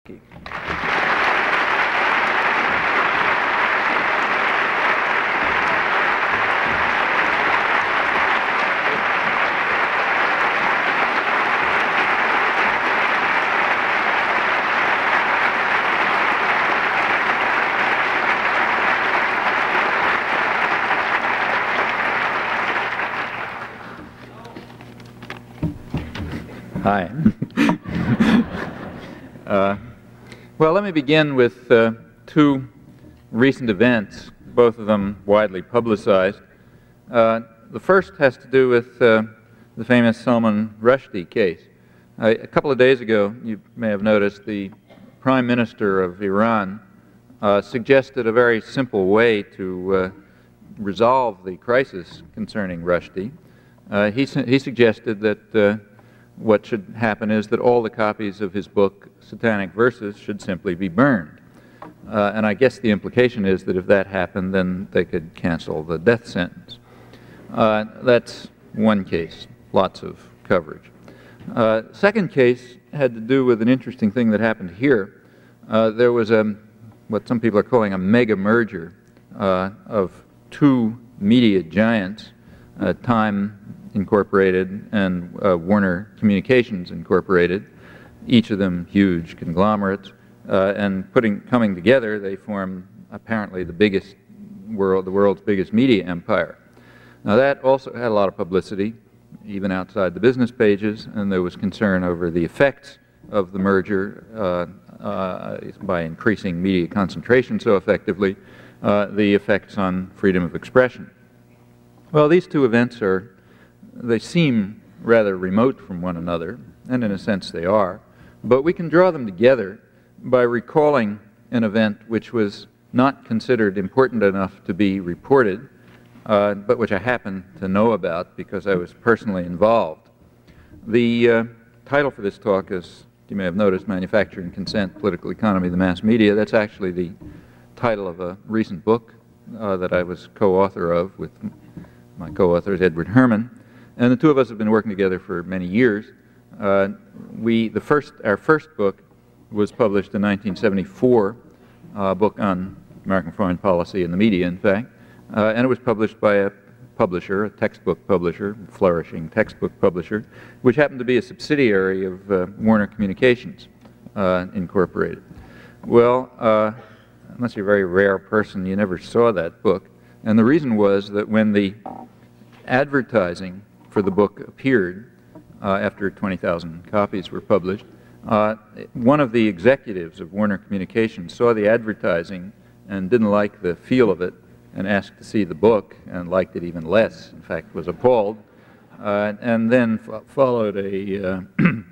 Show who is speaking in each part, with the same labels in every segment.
Speaker 1: Hi. Well, let me begin with two recent events, both of them widely publicized. The first has to do with the famous Salman Rushdie case. A couple of days ago, you may have noticed, the Prime Minister of Iran suggested a very simple way to resolve the crisis concerning Rushdie. He suggested that what should happen is that all the copies of his book, Satanic Verses, should simply be burned. And I guess the implication is that if that happened, then they could cancel the death sentence. That's one case, lots of coverage. Second case had to do with an interesting thing that happened here. There was what some people are calling a mega merger of two media giants, Time Incorporated and Warner Communications Incorporated, each of them huge conglomerates, and coming together, they formed apparently the world's biggest media empire. Now that also had a lot of publicity, even outside the business pages, and there was concern over the effects of the merger by increasing media concentration so effectively, the effects on freedom of expression. Well, these two events they seem rather remote from one another, and in a sense they are, but we can draw them together by recalling an event which was not considered important enough to be reported, but which I happen to know about because I was personally involved. The title for this talk is, you may have noticed, Manufacturing Consent, Political Economy, the Mass Media. That's actually the title of a recent book that I was co-author of with my co-author, Edward Herman. And the two of us have been working together for many years. Our first book was published in 1974, a book on American foreign policy and the media, in fact, and it was published by a publisher, a textbook publisher, flourishing textbook publisher, which happened to be a subsidiary of Warner Communications Incorporated. Well, unless you're a very rare person, you never saw that book, and the reason was that when the advertising for the book appeared after 20,000 copies were published, one of the executives of Warner Communications saw the advertising and didn't like the feel of it and asked to see the book and liked it even less, in fact was appalled, and then followed an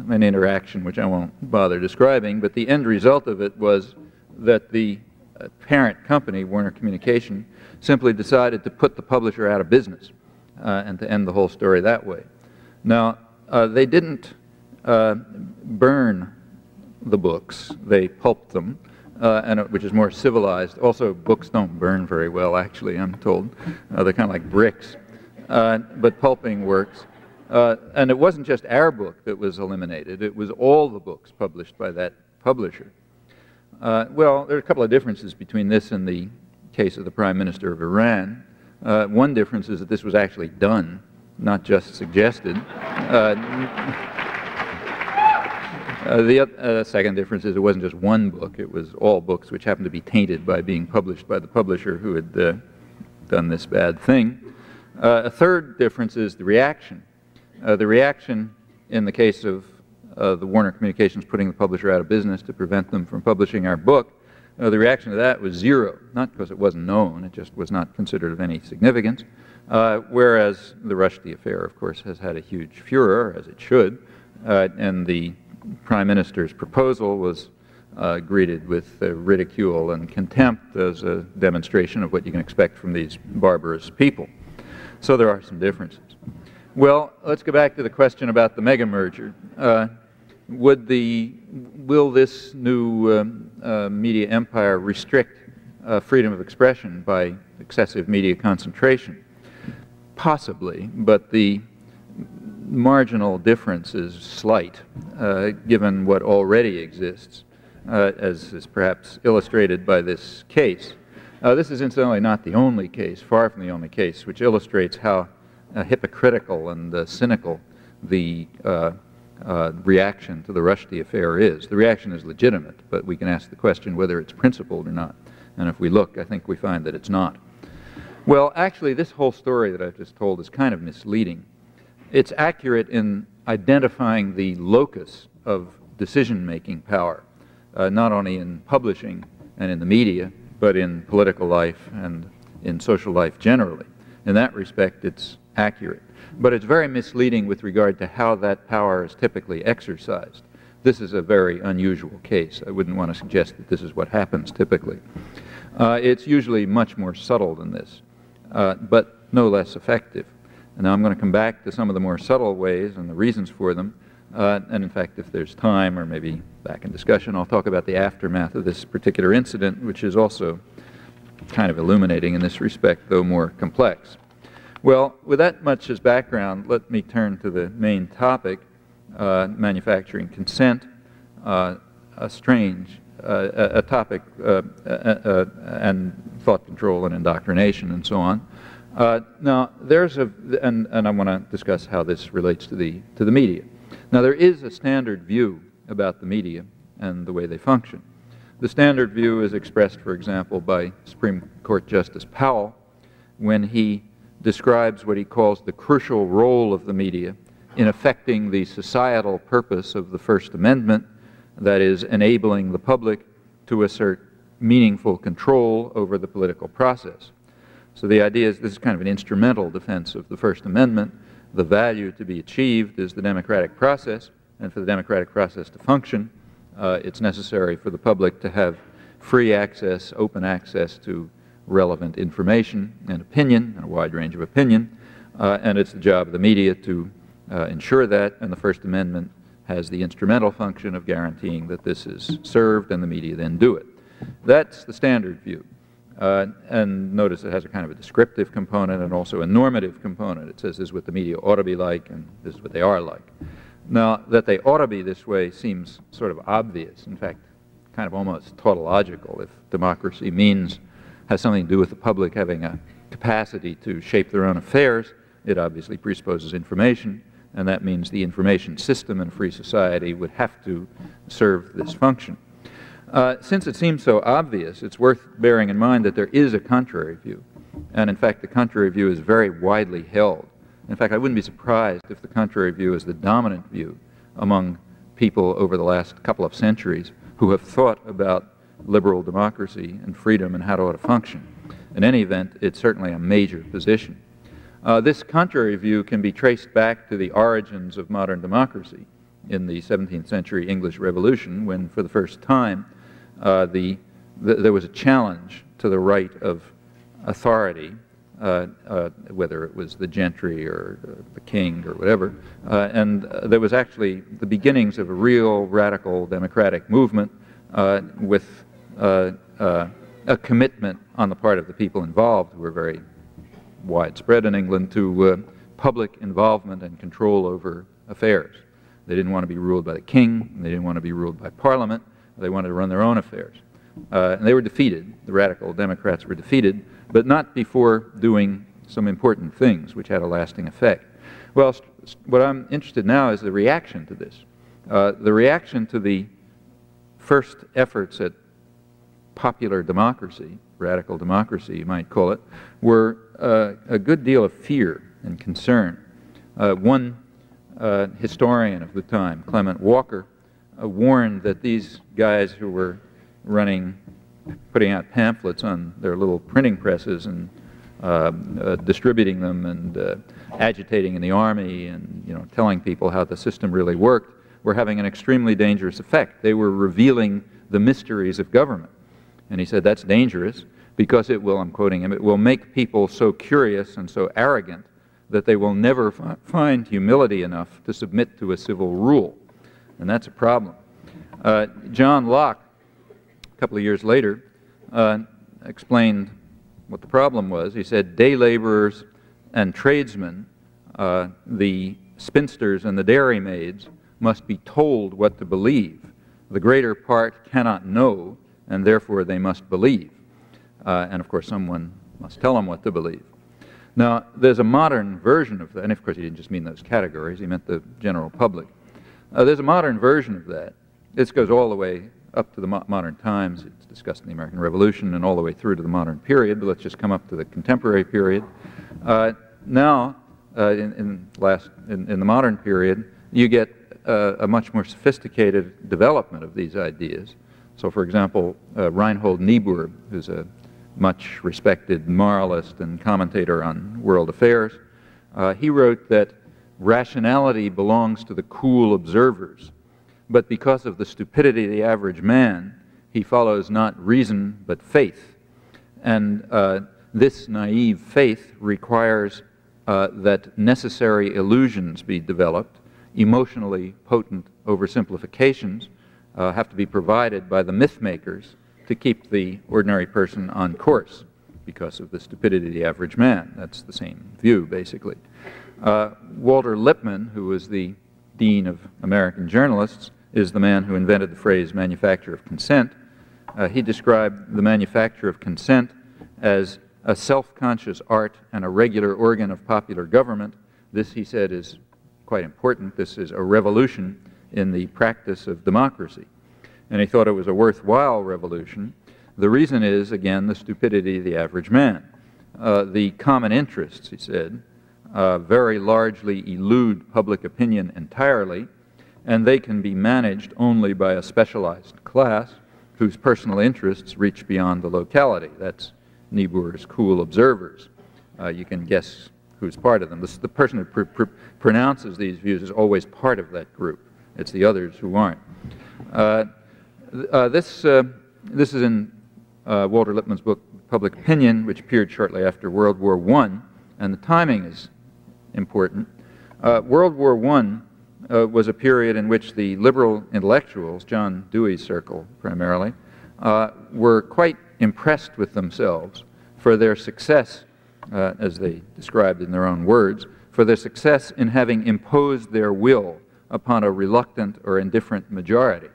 Speaker 1: interaction which I won't bother describing, but the end result of it was that the parent company, Warner Communications, simply decided to put the publisher out of business and to end the whole story that way. Now, they didn't burn the books, they pulped them, which is more civilized. Also, books don't burn very well, actually, I'm told. They're kind of like bricks. But pulping works. And it wasn't just our book that was eliminated, it was all the books published by that publisher. Well, there are a couple of differences between this and the case of the Prime Minister of Iran. One difference is that this was actually done, not just suggested. The second difference is it wasn't just one book, it was all books which happened to be tainted by being published by the publisher who had done this bad thing. A third difference is the reaction. The reaction in the case of the Warner Communications putting the publisher out of business to prevent them from publishing our book, the reaction to that was zero, not because it wasn't known, it just was not considered of any significance, whereas the Rushdie affair, of course, has had a huge furor, as it should, and the Prime Minister's proposal was greeted with ridicule and contempt as a demonstration of what you can expect from these barbarous people. So there are some differences. Well, let's go back to the question about the mega merger. Will this new media empire restrict freedom of expression by excessive media concentration? Possibly, but marginal difference is slight, given what already exists, as is perhaps illustrated by this case. This is incidentally not the only case, far from the only case, which illustrates how hypocritical and cynical the reaction to the Rushdie affair is. The reaction is legitimate, but we can ask the question whether it's principled or not. And if we look, I think we find that it's not. Well, actually, this whole story that I've just told is kind of misleading. It's accurate in identifying the locus of decision-making power, not only in publishing and in the media, but in political life and in social life generally. In that respect, it's accurate. But it's very misleading with regard to how that power is typically exercised. This is a very unusual case. I wouldn't want to suggest that this is what happens typically. It's usually much more subtle than this, but no less effective. And now I'm going to come back to some of the more subtle ways and the reasons for them. And in fact, if there's time, or maybe back in discussion, I'll talk about the aftermath of this particular incident, which is also kind of illuminating in this respect, though more complex. Well, with that much as background, let me turn to the main topic, manufacturing consent, a topic, and thought control and indoctrination and so on. Now, there's and I want to discuss how this relates to the media. Now, there is a standard view about the media and the way they function. The standard view is expressed, for example, by Supreme Court Justice Powell when he describes what he calls the crucial role of the media in affecting the societal purpose of the First Amendment, that is, enabling the public to assert meaningful control over the political process. So the idea is this is kind of an instrumental defense of the First Amendment. The value to be achieved is the democratic process, and for the democratic process to function, it's necessary for the public to have free access, open access to relevant information and opinion, and a wide range of opinion, and it's the job of the media to ensure that, and the First Amendment has the instrumental function of guaranteeing that this is served, and the media then do it. That's the standard view. And notice it has a kind of a descriptive component and also a normative component. It says this is what the media ought to be like, and this is what they are like. Now, that they ought to be this way seems sort of obvious, in fact, kind of almost tautological. If democracy has something to do with the public having a capacity to shape their own affairs, it obviously presupposes information, and that means the information system in a free society would have to serve this function. Since it seems so obvious, it's worth bearing in mind that there is a contrary view, and in fact the contrary view is very widely held. In fact, I wouldn't be surprised if the contrary view is the dominant view among people over the last couple of centuries who have thought about liberal democracy and freedom and how it ought to function. In any event, it's certainly a major position. This contrary view can be traced back to the origins of modern democracy in the 17th century English Revolution, when for the first time there was a challenge to the right of authority, whether it was the gentry or the king or whatever, and there was actually the beginnings of a real radical democratic movement with a commitment on the part of the people involved, who were very widespread in England, to public involvement and control over affairs. They didn't want to be ruled by the king, they didn't want to be ruled by Parliament, they wanted to run their own affairs. And they were defeated, the radical Democrats were defeated, but not before doing some important things which had a lasting effect. Well, what I'm interested in now is the reaction to this. The reaction to the first efforts at popular democracy, radical democracy you might call it, were a good deal of fear and concern. One historian of the time, Clement Walker, warned that these guys who were putting out pamphlets on their little printing presses and distributing them and agitating in the army and telling people how the system really worked, were having an extremely dangerous effect. They were revealing the mysteries of government. And he said that's dangerous because it will, I'm quoting him, it will make people so curious and so arrogant that they will never find humility enough to submit to a civil rule. And that's a problem. John Locke, a couple of years later, explained what the problem was. He said day laborers and tradesmen, the spinsters and the dairymaids must be told what to believe. The greater part cannot know, and therefore they must believe. And of course, someone must tell them what to believe. Now, there's a modern version of that, and of course he didn't just mean those categories, he meant the general public. There's a modern version of that. This goes all the way up to the modern times. It's discussed in the American Revolution and all the way through to the modern period, but let's just come up to the contemporary period. Now, in the modern period, you get a much more sophisticated development of these ideas. So, for example, Reinhold Niebuhr, who's a much respected moralist and commentator on world affairs, he wrote that rationality belongs to the cool observers, but because of the stupidity of the average man, he follows not reason but faith. And this naive faith requires that necessary illusions be developed. Emotionally potent oversimplifications have to be provided by the myth makers to keep the ordinary person on course because of the stupidity of the average man. That's the same view, basically. Walter Lippmann, who was the dean of American journalists, is the man who invented the phrase manufacture of consent. He described the manufacture of consent as a self-conscious art and a regular organ of popular government. This, he said, is quite important. This is a revolution in the practice of democracy. And he thought it was a worthwhile revolution. The reason is, again, the stupidity of the average man. The common interests, he said, very largely elude public opinion entirely, and they can be managed only by a specialized class whose personal interests reach beyond the locality. That's Niebuhr's cool observers. You can guess who's part of them. The person who pronounces these views is always part of that group. It's the others who aren't. This is in Walter Lippmann's book, Public Opinion, which appeared shortly after World War I, and the timing is important. World War I was a period in which the liberal intellectuals, John Dewey's circle primarily, were quite impressed with themselves for their success, as they described in their own words, for their success in having imposed their will upon a reluctant or indifferent majority.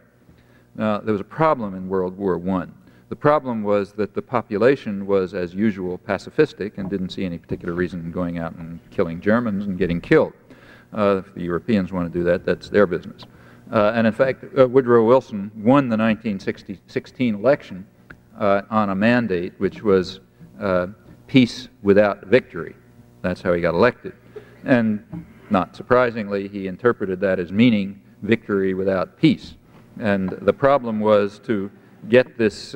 Speaker 1: Now, there was a problem in World War I. The problem was that the population was, as usual, pacifistic and didn't see any particular reason in going out and killing Germans and getting killed. If the Europeans want to do that, that's their business. And in fact, Woodrow Wilson won the 1916 election on a mandate which was peace without victory. That's how he got elected. And not surprisingly, he interpreted that as meaning victory without peace. And the problem was to get this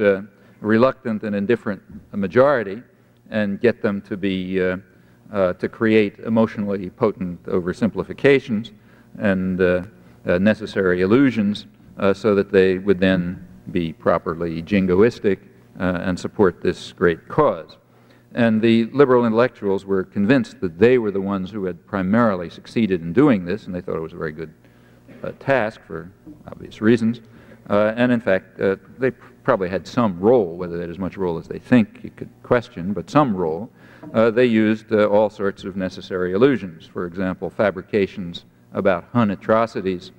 Speaker 1: reluctant and indifferent majority and get them to be to create emotionally potent oversimplifications and necessary illusions so that they would then be properly jingoistic and support this great cause. And the liberal intellectuals were convinced that they were the ones who had primarily succeeded in doing this, and they thought it was a very good task for obvious reasons. And in fact, they probably had some role, whether they had as much role as they think you could question, but some role. They used all sorts of necessary illusions. For example, fabrications about Hun atrocities,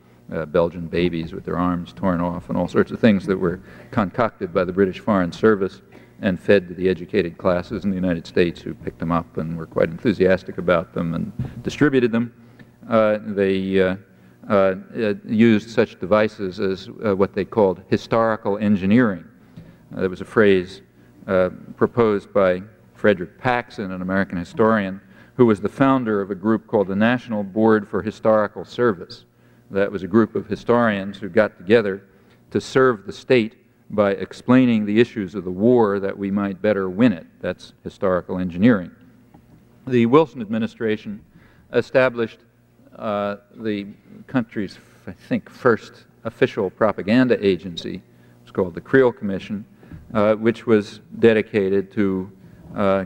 Speaker 1: Belgian babies with their arms torn off, and all sorts of things that were concocted by the British Foreign Service and fed to the educated classes in the United States, who picked them up and were quite enthusiastic about them and distributed them. They used such devices as what they called historical engineering. There was a phrase proposed by Frederick Paxson, an American historian, who was the founder of a group called the National Board for Historical Service. That was a group of historians who got together to serve the state by explaining the issues of the war that we might better win it. That's historical engineering. The Wilson administration established the country's, I think, first official propaganda agency. It's called the Creel Commission, which was dedicated to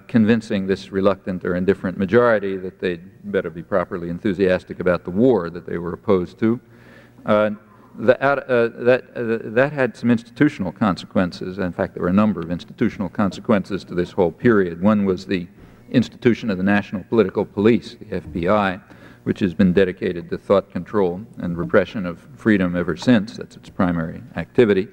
Speaker 1: convincing this reluctant or indifferent majority that they'd better be properly enthusiastic about the war that they were opposed to. That had some institutional consequences. In fact, there were a number of institutional consequences to this whole period. One was the institution of the National Political Police, the FBI, which has been dedicated to thought control and repression of freedom ever since. That's its primary activity.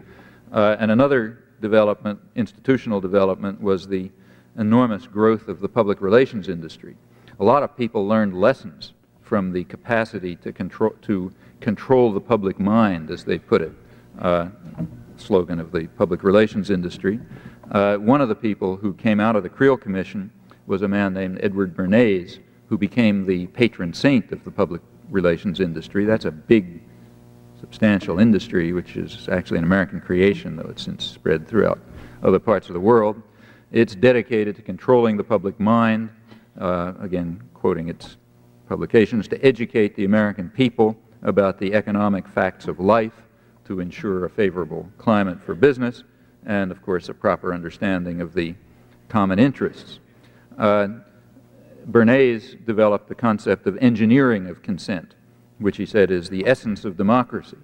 Speaker 1: And another development, institutional development, was the enormous growth of the public relations industry. A lot of people learned lessons from the capacity to control the public mind, as they put it, slogan of the public relations industry. One of the people who came out of the Creel Commission was a man named Edward Bernays, who became the patron saint of the public relations industry. That's a big, substantial industry, which is actually an American creation, though it's since spread throughout other parts of the world. It's dedicated to controlling the public mind, again, quoting its publications, to educate the American people about the economic facts of life, to ensure a favorable climate for business, and, of course, a proper understanding of the common interests. Bernays developed the concept of engineering of consent, which he said is the essence of democracy.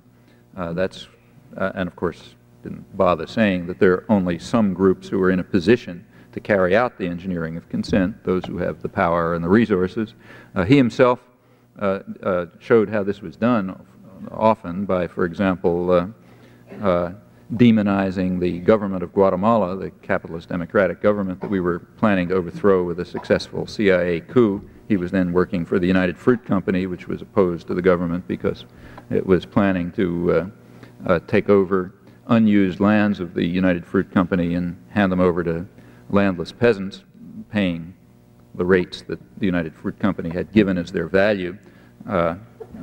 Speaker 1: And of course, didn't bother saying that there are only some groups who are in a position to carry out the engineering of consent, those who have the power and the resources. He himself showed how this was done often by, for example, demonizing the government of Guatemala, the capitalist democratic government that we were planning to overthrow with a successful CIA coup. He was then working for the United Fruit Company, which was opposed to the government because it was planning to take over unused lands of the United Fruit Company and hand them over to landless peasants, paying the rates that the United Fruit Company had given as their value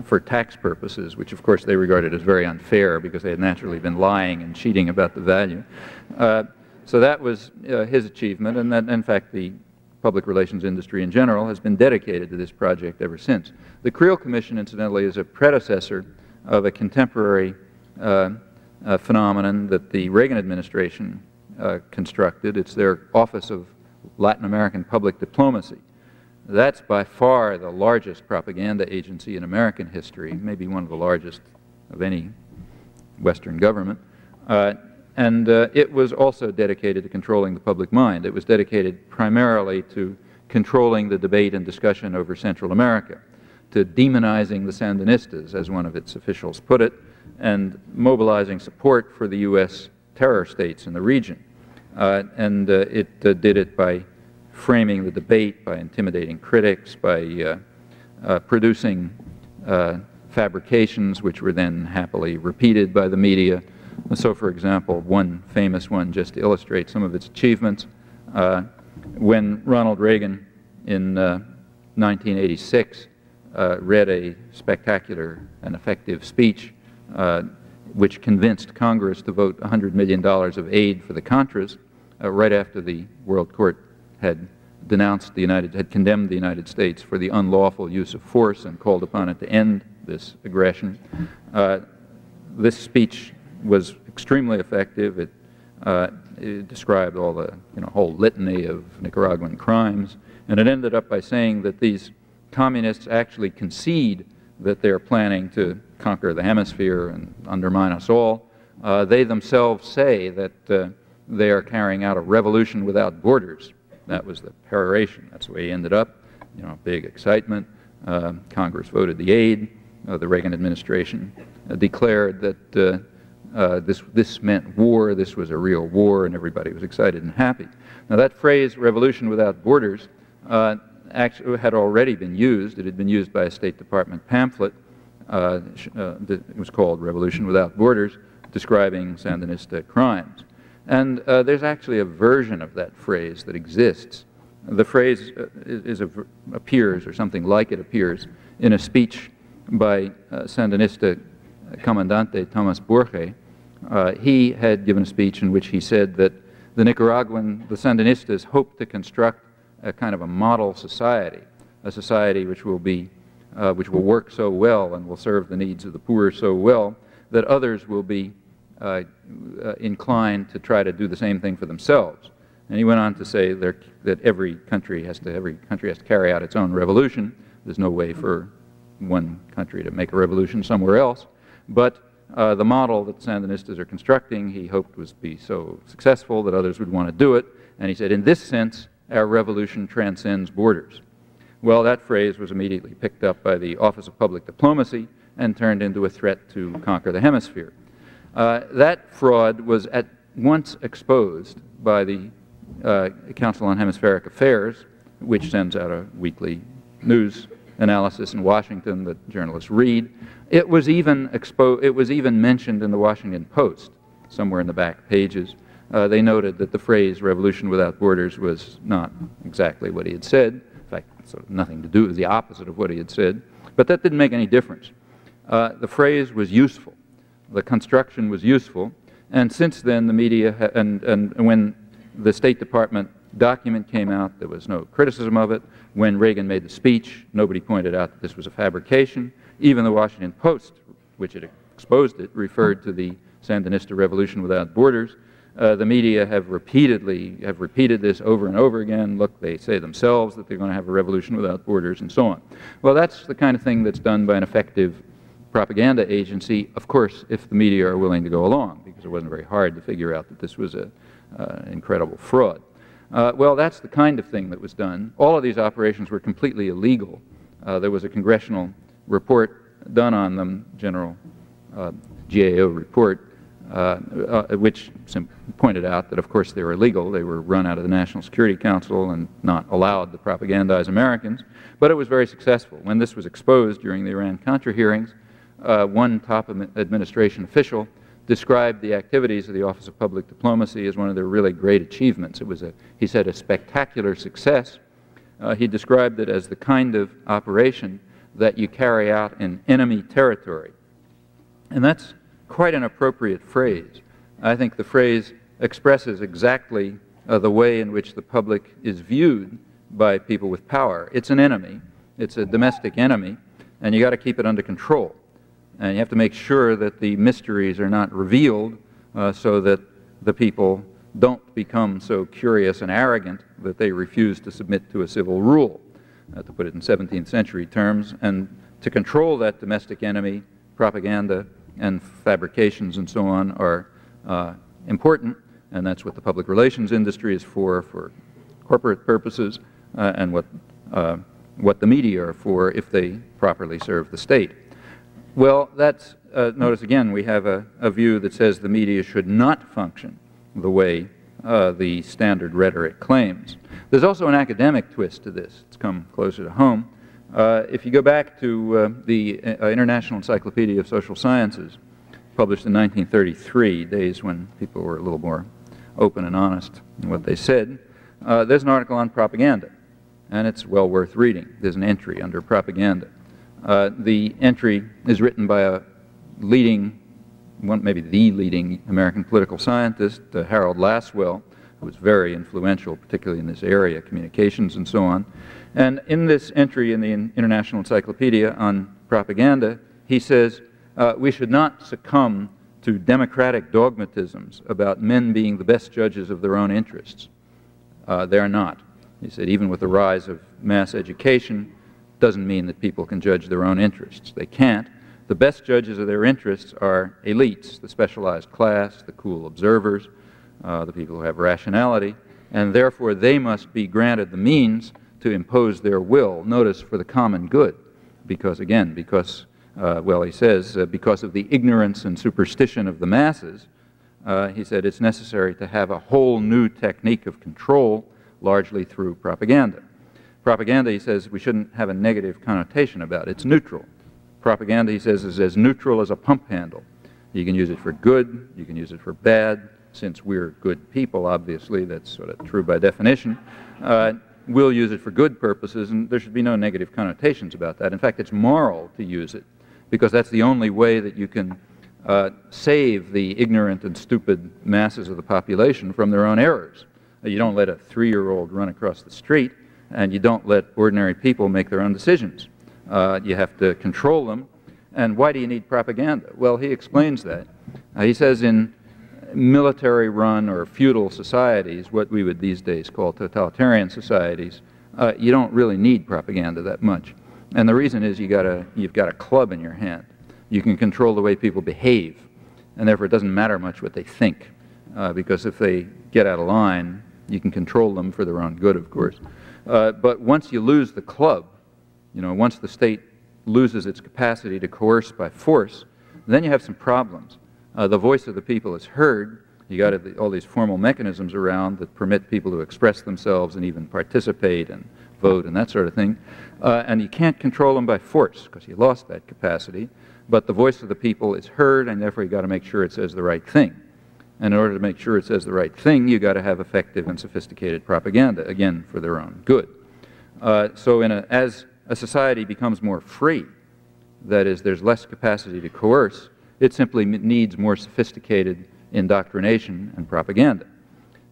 Speaker 1: for tax purposes, which of course they regarded as very unfair because they had naturally been lying and cheating about the value. So that was his achievement, and that, in fact, the public relations industry in general has been dedicated to this project ever since. The Creel Commission, incidentally, is a predecessor of a contemporary phenomenon that the Reagan administration constructed. It's their Office of Latin American Public Diplomacy. That's by far the largest propaganda agency in American history, maybe one of the largest of any Western government. It was also dedicated to controlling the public mind. It was dedicated primarily to controlling the debate and discussion over Central America, to demonizing the Sandinistas, as one of its officials put it, and mobilizing support for the U.S. terror states in the region. It did it by framing the debate, by intimidating critics, by producing fabrications which were then happily repeated by the media. So, for example, one famous one, just to illustrate some of its achievements, when Ronald Reagan in 1986 read a spectacular and effective speech which convinced Congress to vote $100 million of aid for the Contras, right after the World Court had condemned the United States for the unlawful use of force and called upon it to end this aggression. This speech was extremely effective. It described all the whole litany of Nicaraguan crimes, and it ended up by saying that these communists actually concede that they're planning to conquer the hemisphere and undermine us all. They themselves say that they are carrying out a revolution without borders. That was the peroration. That's the way he ended up. Big excitement. Congress voted the aid. The Reagan administration declared that this meant war. This was a real war, and everybody was excited and happy. Now, that phrase, revolution without borders, actually had already been used. It had been used by a State Department pamphlet. It was called Revolution Without Borders, describing Sandinista crimes. And there's actually a version of that phrase that exists. The phrase appears, or something like it appears, in a speech by Sandinista Comandante Tomas Borge. He had given a speech in which he said that the Sandinistas hoped to construct a kind of a model society, a society which will work so well and will serve the needs of the poor so well that others will be inclined to try to do the same thing for themselves. And he went on to say that every country has to carry out its own revolution. There's no way for one country to make a revolution somewhere else. But the model that the Sandinistas are constructing, he hoped would be so successful that others would want to do it. And he said, in this sense, our revolution transcends borders. Well, that phrase was immediately picked up by the Office of Public Diplomacy and turned into a threat to conquer the hemisphere. That fraud was at once exposed by the Council on Hemispheric Affairs, which sends out a weekly news analysis in Washington that journalists read. It was even mentioned in the Washington Post, somewhere in the back pages. They noted that the phrase "revolution without borders" was not exactly what he had said. In fact, sort of nothing to do with the opposite of what he had said. But that didn't make any difference. The phrase was useful. The construction was useful. And since then, the media, and when the State Department document came out, there was no criticism of it. When Reagan made the speech, nobody pointed out that this was a fabrication. Even the Washington Post, which had exposed it, referred to the Sandinista revolution without borders. The media have repeated this over and over again. Look, they say themselves that they're going to have a revolution without borders and so on. Well, that's the kind of thing that's done by an effective propaganda agency, of course, if the media are willing to go along, because it wasn't very hard to figure out that this was an incredible fraud. Well, that's the kind of thing that was done. All of these operations were completely illegal. There was a congressional report done on them, General GAO report, which pointed out that, of course, they were illegal. They were run out of the National Security Council and not allowed to propagandize Americans. But it was very successful. When this was exposed during the Iran-Contra hearings, one top administration official described the activities of the Office of Public Diplomacy as one of their really great achievements. It was, he said, a spectacular success. He described it as the kind of operation that you carry out in enemy territory. And that's quite an appropriate phrase. I think the phrase expresses exactly the way in which the public is viewed by people with power. It's an enemy. It's a domestic enemy, and you got to keep it under control. And you have to make sure that the mysteries are not revealed so that the people don't become so curious and arrogant that they refuse to submit to a civil rule, to put it in 17th century terms. And to control that domestic enemy, propaganda and fabrications and so on are important, and that's what the public relations industry is for corporate purposes, and what the media are for if they properly serve the state. Well, that's, notice again, we have a view that says the media should not function the way the standard rhetoric claims. There's also an academic twist to this. It's come closer to home. If you go back to the International Encyclopedia of Social Sciences, published in 1933, days when people were a little more open and honest in what they said, there's an article on propaganda, and it's well worth reading. There's an entry under propaganda. The entry is written by a leading, maybe the leading American political scientist, Harold Lasswell, who was very influential, particularly in this area, communications and so on. And in this entry in the International Encyclopedia on propaganda, he says, we should not succumb to democratic dogmatisms about men being the best judges of their own interests. They're not. He said, even with the rise of mass education, doesn't mean that people can judge their own interests. They can't. The best judges of their interests are elites, the specialized class, the cool observers, the people who have rationality, and therefore they must be granted the means to impose their will, notice, for the common good, because, again, well, he says, because of the ignorance and superstition of the masses, he said it's necessary to have a whole new technique of control, largely through propaganda. Propaganda, he says, we shouldn't have a negative connotation about it. It's neutral. Propaganda, he says, is as neutral as a pump handle. You can use it for good, you can use it for bad. Since we're good people, obviously, that's sort of true by definition. We'll use it for good purposes, and there should be no negative connotations about that. In fact, it's moral to use it, because that's the only way that you can save the ignorant and stupid masses of the population from their own errors. You don't let a 3-year-old run across the street, and you don't let ordinary people make their own decisions. You have to control them. And why do you need propaganda? Well, he explains that. He says in military-run or feudal societies, what we would these days call totalitarian societies, you don't really need propaganda that much. And the reason is you've got a club in your hand. You can control the way people behave, and therefore it doesn't matter much what they think, because if they get out of line, you can control them for their own good, of course. But once you lose the club, once the state loses its capacity to coerce by force, then you have some problems. The voice of the people is heard. You got all these formal mechanisms around that permit people to express themselves and even participate and vote and that sort of thing. And you can't control them by force because you lost that capacity. But the voice of the people is heard, and therefore you got to make sure it says the right thing. And in order to make sure it says the right thing, you got to have effective and sophisticated propaganda, again, for their own good. So as a society becomes more free, that is, there's less capacity to coerce, it simply needs more sophisticated indoctrination and propaganda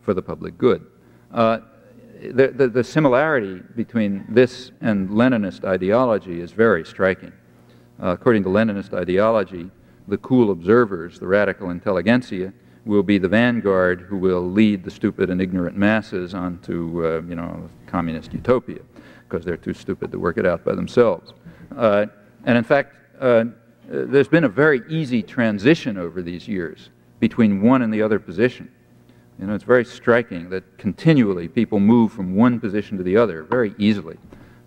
Speaker 1: for the public good. The similarity between this and Leninist ideology is very striking. According to Leninist ideology, the cool observers, the radical intelligentsia, will be the vanguard who will lead the stupid and ignorant masses onto, communist utopia, because they're too stupid to work it out by themselves. And in fact, there's been a very easy transition over these years between one and the other position. It's very striking that continually people move from one position to the other very easily.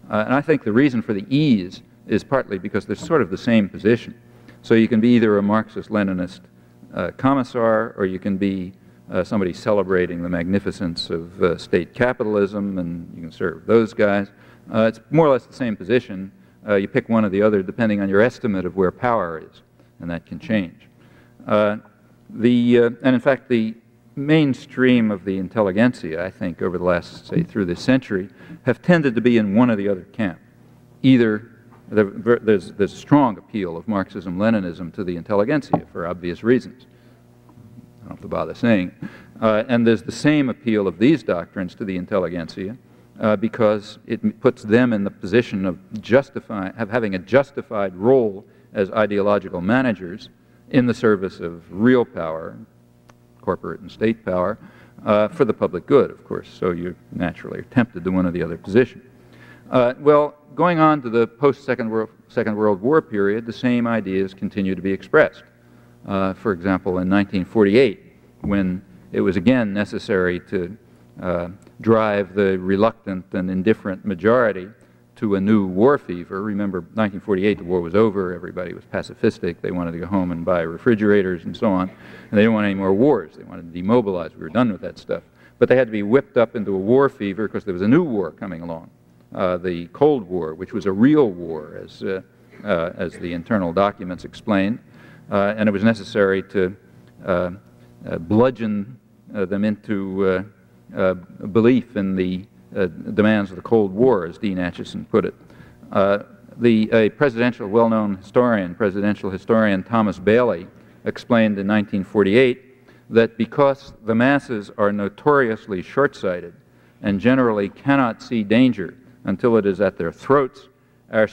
Speaker 1: And I think the reason for the ease is partly because they're sort of the same position. So you can be either a Marxist-Leninist commissar, or you can be somebody celebrating the magnificence of state capitalism, and you can serve those guys. It's more or less the same position. You pick one or the other depending on your estimate of where power is, and that can change. And in fact, the mainstream of the intelligentsia, I think, over the last, say, through this century, have tended to be in one or the other camp. Either there's strong appeal of Marxism-Leninism to the intelligentsia for obvious reasons. I don't have to bother saying. And there's the same appeal of these doctrines to the intelligentsia because it puts them in the position of having a justified role as ideological managers in the service of real power, corporate and state power, for the public good, of course. So you naturally are tempted to one or the other position. Well, going on to the post-Second World War period, the same ideas continue to be expressed. For example, in 1948, when it was again necessary to drive the reluctant and indifferent majority to a new war fever. Remember, 1948, the war was over, everybody was pacifistic, they wanted to go home and buy refrigerators and so on, and they didn't want any more wars, they wanted to demobilize, we were done with that stuff. But they had to be whipped up into a war fever because there was a new war coming along, the Cold War, which was a real war, as the internal documents explained, and it was necessary to bludgeon them into belief in the demands of the Cold War, as Dean Acheson put it. A well-known presidential historian Thomas Bailey explained in 1948 that because the masses are notoriously short-sighted and generally cannot see danger until it is at their throats, our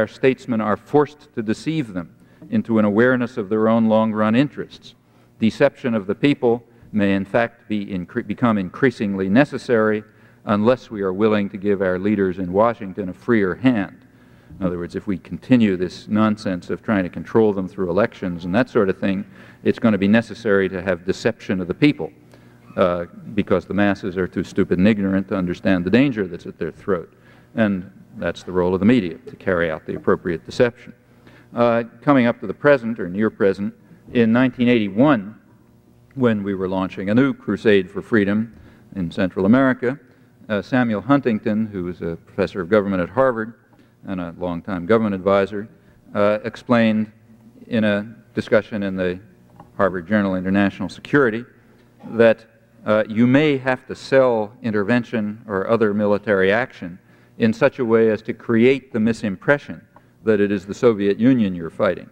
Speaker 1: statesmen are forced to deceive them into an awareness of their own long-run interests. Deception of the people may in fact become increasingly necessary unless we are willing to give our leaders in Washington a freer hand. In other words, if we continue this nonsense of trying to control them through elections and that sort of thing, it's going to be necessary to have deception of the people because the masses are too stupid and ignorant to understand the danger that's at their throat. And that's the role of the media, to carry out the appropriate deception. Coming up to the present, or near present, in 1981, when we were launching a new crusade for freedom in Central America, Samuel Huntington, who was a professor of government at Harvard and a longtime government advisor, explained in a discussion in the Harvard Journal International Security that you may have to sell intervention or other military action in such a way as to create the misimpression that it is the Soviet Union you're fighting.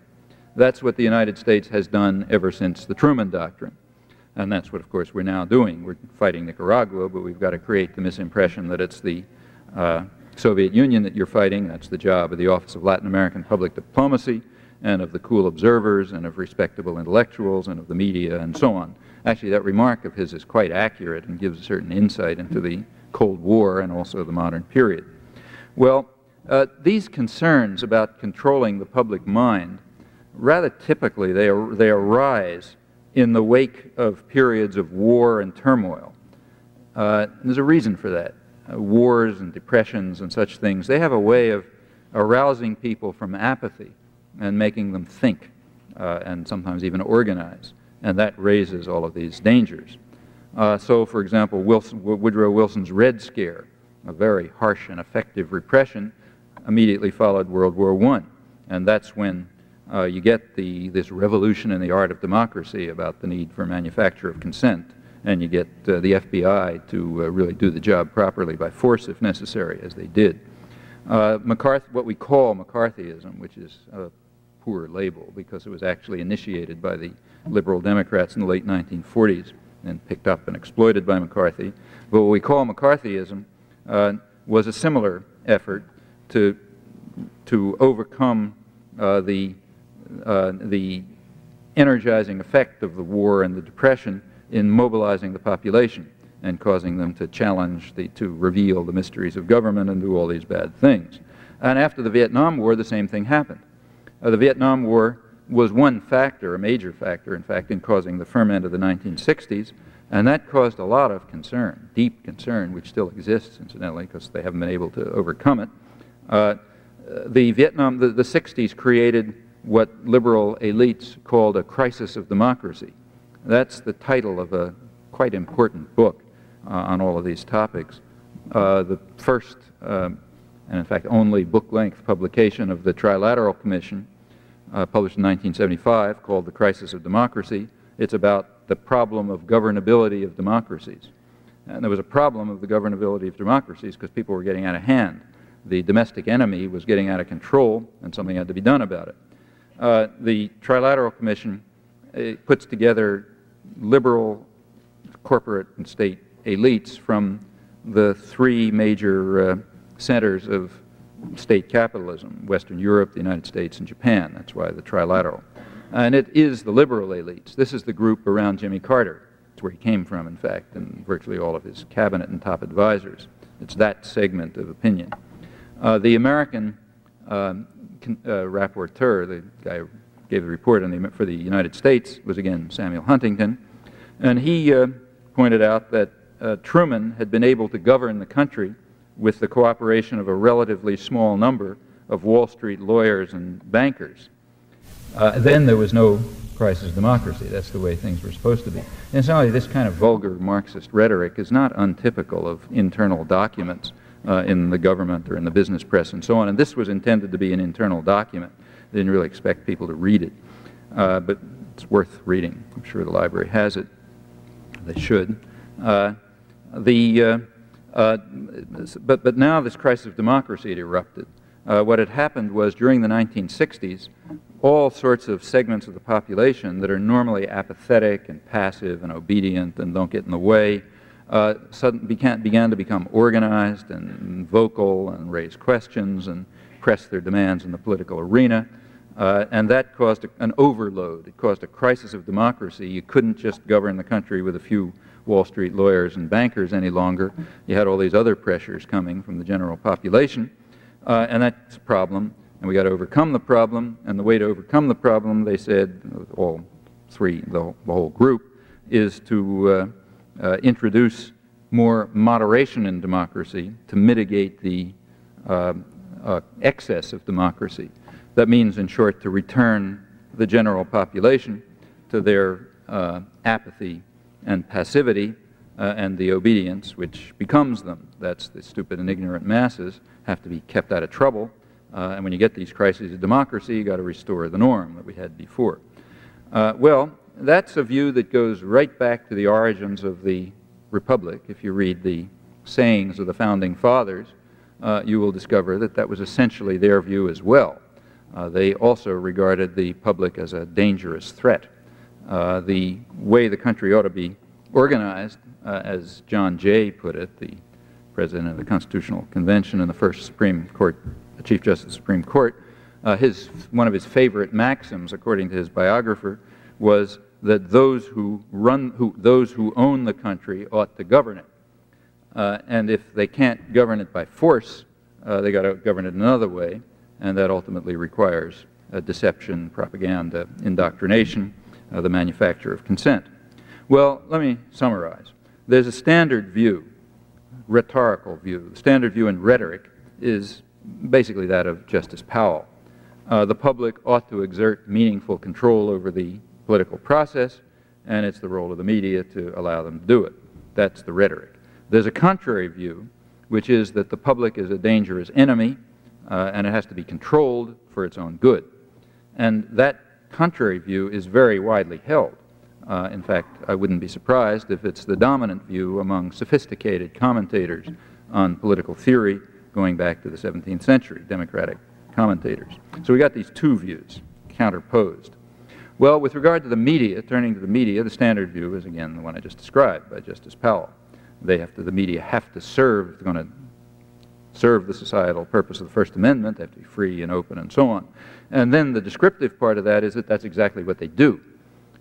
Speaker 1: That's what the United States has done ever since the Truman Doctrine. And that's what, of course, we're now doing. We're fighting Nicaragua, but we've got to create the misimpression that it's the Soviet Union that you're fighting. That's the job of the Office of Latin American Public Diplomacy and of the cool observers and of respectable intellectuals and of the media and so on. Actually, that remark of his is quite accurate and gives a certain insight into the Cold War and also the modern period. Well, these concerns about controlling the public mind, rather typically they arise in the wake of periods of war and turmoil. There's a reason for that. wars and depressions and such things, they have a way of arousing people from apathy and making them think and sometimes even organize. And that raises all of these dangers. So, for example, Woodrow Wilson's Red Scare, a very harsh and effective repression, immediately followed World War I. And that's when you get this revolution in the art of democracy about the need for manufacture of consent, and you get the FBI to really do the job properly by force if necessary, as they did. What we call McCarthyism, which is a poor label because it was actually initiated by the liberal Democrats in the late 1940s and picked up and exploited by McCarthy. But what we call McCarthyism was a similar effort to overcome the energizing effect of the war and the Depression in mobilizing the population and causing them to challenge, to reveal the mysteries of government and do all these bad things. And after the Vietnam War, the same thing happened. The Vietnam War was one factor, a major factor, in fact, in causing the ferment of the 1960s, and that caused a lot of concern, deep concern, which still exists, incidentally, because they haven't been able to overcome it. The 60s created what liberal elites called a crisis of democracy. That's the title of a quite important book on all of these topics. The first, and in fact only book-length publication of the Trilateral Commission, published in 1975, called The Crisis of Democracy. It's about the problem of governability of democracies. And there was a problem of the governability of democracies because people were getting out of hand. The domestic enemy was getting out of control, and something had to be done about it. The Trilateral Commission puts together liberal corporate and state elites from the three major centers of state capitalism: Western Europe, the United States, and Japan. That's why the Trilateral. And it is the liberal elites. This is the group around Jimmy Carter. It's where he came from, in fact, and virtually all of his cabinet and top advisors. It's that segment of opinion. The American rapporteur, the guy who gave the report for the United States, was again Samuel Huntington, and he pointed out that Truman had been able to govern the country with the cooperation of a relatively small number of Wall Street lawyers and bankers. Then there was no crisis of democracy. That's the way things were supposed to be. And so this kind of vulgar Marxist rhetoric is not untypical of internal documents in the government or in the business press and so on. And this was intended to be an internal document. They didn't really expect people to read it. But it's worth reading. I'm sure the library has it. They should. But now this crisis of democracy had erupted. What had happened was during the 1960s, all sorts of segments of the population that are normally apathetic and passive and obedient and don't get in the way suddenly began to become organized and vocal and raise questions and press their demands in the political arena. And that caused an overload. It caused a crisis of democracy. You couldn't just govern the country with a few Wall Street lawyers and bankers any longer. You had all these other pressures coming from the general population. And that's a problem. And we got to overcome the problem. And the way to overcome the problem, they said, all three, the whole group, is to introduce more moderation in democracy to mitigate the excess of democracy. That means, in short, to return the general population to their apathy and passivity and the obedience which becomes them. That's the stupid and ignorant masses have to be kept out of trouble. And when you get these crises of democracy, you got to restore the norm that we had before. Well, that's a view that goes right back to the origins of the Republic. If you read the sayings of the Founding Fathers, you will discover that that was essentially their view as well. They also regarded the public as a dangerous threat. The way the country ought to be organized, as John Jay put it, the President of the Constitutional Convention and the first Supreme Court, the Chief Justice of the Supreme Court, one of his favorite maxims, according to his biographer, was that those who own the country ought to govern it. And if they can't govern it by force, they got to govern it another way, and that ultimately requires deception, propaganda, indoctrination, the manufacture of consent. Well, let me summarize. There's a standard view rhetorical view. The standard view in rhetoric is basically that of Justice Powell. The public ought to exert meaningful control over the political process, and it's the role of the media to allow them to do it. That's the rhetoric. There's a contrary view, which is that the public is a dangerous enemy, and it has to be controlled for its own good. And that contrary view is very widely held. In fact, I wouldn't be surprised if it's the dominant view among sophisticated commentators on political theory going back to the 17th century, democratic commentators. So we got these two views counterposed. Well, with regard to the media, turning to the media, the standard view is again the one I just described by Justice Powell. The media have to serve, if they're going to serve the societal purpose of the First Amendment, they have to be free and open and so on. And then the descriptive part of that is that that's exactly what they do.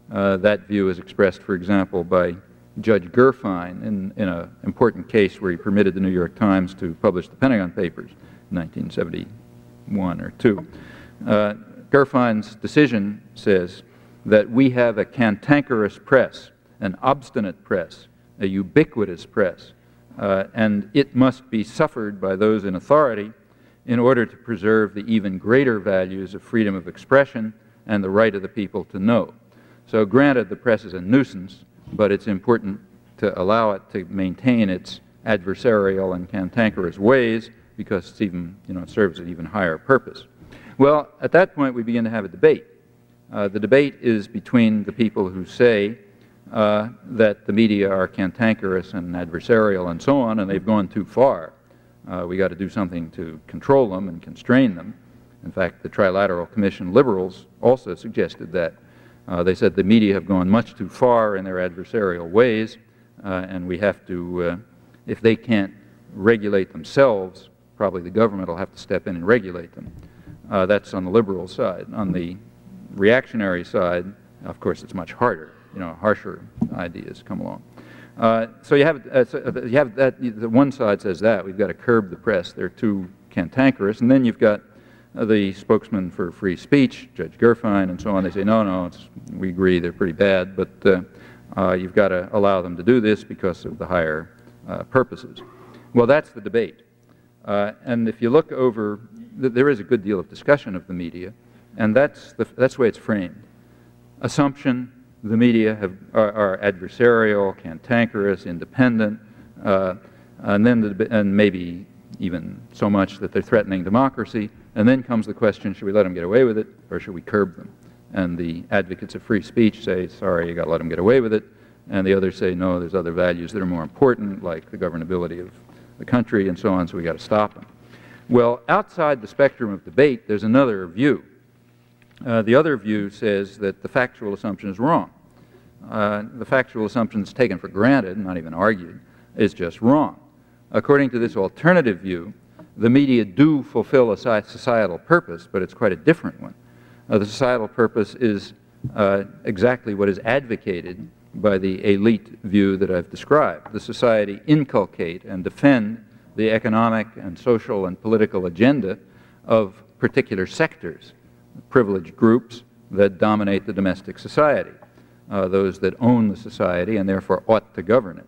Speaker 1: That view is expressed, for example, by Judge Gerfine in an important case where he permitted the New York Times to publish the Pentagon Papers in 1971 or 2. Gerfine's decision says that we have a cantankerous press, an obstinate press, a ubiquitous press, and it must be suffered by those in authority in order to preserve the even greater values of freedom of expression and the right of the people to know. So granted, the press is a nuisance, but it's important to allow it to maintain its adversarial and cantankerous ways because it's even, it serves an even higher purpose. Well, at that point, we begin to have a debate. The debate is between the people who say that the media are cantankerous and adversarial and so on, and they've gone too far. We got to do something to control them and constrain them. In fact, the Trilateral Commission liberals also suggested that. They said the media have gone much too far in their adversarial ways, and we have to, if they can't regulate themselves, probably the government will have to step in and regulate them. That's on the liberal side. On the reactionary side, of course, it's much harder. Harsher ideas come along. So you have that. The one side says that we've got to curb the press; they're too cantankerous, and then you've got the spokesman for free speech, Judge Gerfine, and so on. They say, no, we agree they're pretty bad, but you've got to allow them to do this because of the higher purposes. Well, that's the debate. And if you look over, there is a good deal of discussion of the media, and that's the way it's framed. Assumption: the media are adversarial, cantankerous, independent, and maybe even so much that they're threatening democracy. And then comes the question, should we let them get away with it, or should we curb them? And the advocates of free speech say, sorry, you got to let them get away with it. And the others say, no, there's other values that are more important, like the governability of the country and so on, so we got to stop them. Well, outside the spectrum of debate, there's another view. The other view says that the factual assumption is wrong. The factual assumption is taken for granted, not even argued, is just wrong. According to this alternative view, the media do fulfill a societal purpose, but it's quite a different one. The societal purpose is exactly what is advocated by the elite view that I've described. The society inculcate and defend the economic and social and political agenda of particular sectors, privileged groups that dominate the domestic society, those that own the society and therefore ought to govern it.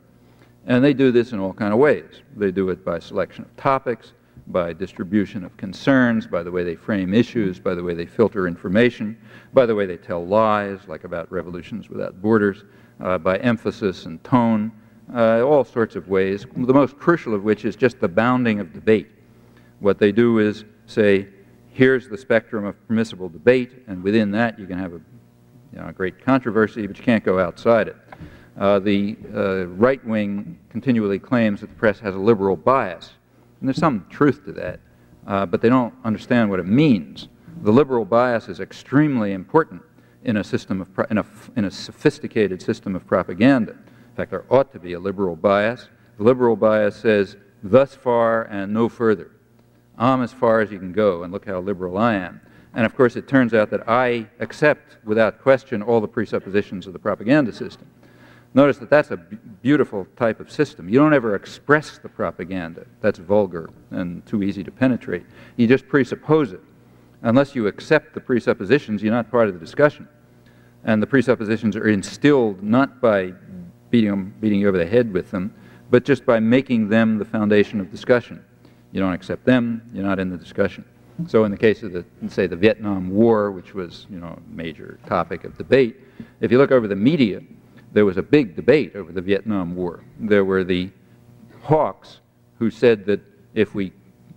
Speaker 1: And they do this in all kinds of ways. They do it by selection of topics, by distribution of concerns, by the way they frame issues, by the way they filter information, by the way they tell lies, like about Revolutions Without Borders, by emphasis and tone, all sorts of ways, the most crucial of which is just the bounding of debate. What they do is say, here's the spectrum of permissible debate, and within that you can have a great controversy, but you can't go outside it. The right wing continually claims that the press has a liberal bias. And there's some truth to that, but they don't understand what it means. The liberal bias is extremely important in a system of in a sophisticated system of propaganda. In fact, there ought to be a liberal bias. The liberal bias says, "Thus far and no further. I'm as far as you can go, and look how liberal I am." And of course, it turns out that I accept, without question, all the presuppositions of the propaganda system. Notice that that's a beautiful type of system. You don't ever express the propaganda. That's vulgar and too easy to penetrate. You just presuppose it. Unless you accept the presuppositions, you're not part of the discussion. And the presuppositions are instilled not by beating you over the head with them, but just by making them the foundation of discussion. You don't accept them, you're not in the discussion. So in the case of, say, the Vietnam War, which was, a major topic of debate, if you look over the media, there was a big debate over the Vietnam War. There were the hawks who said that if we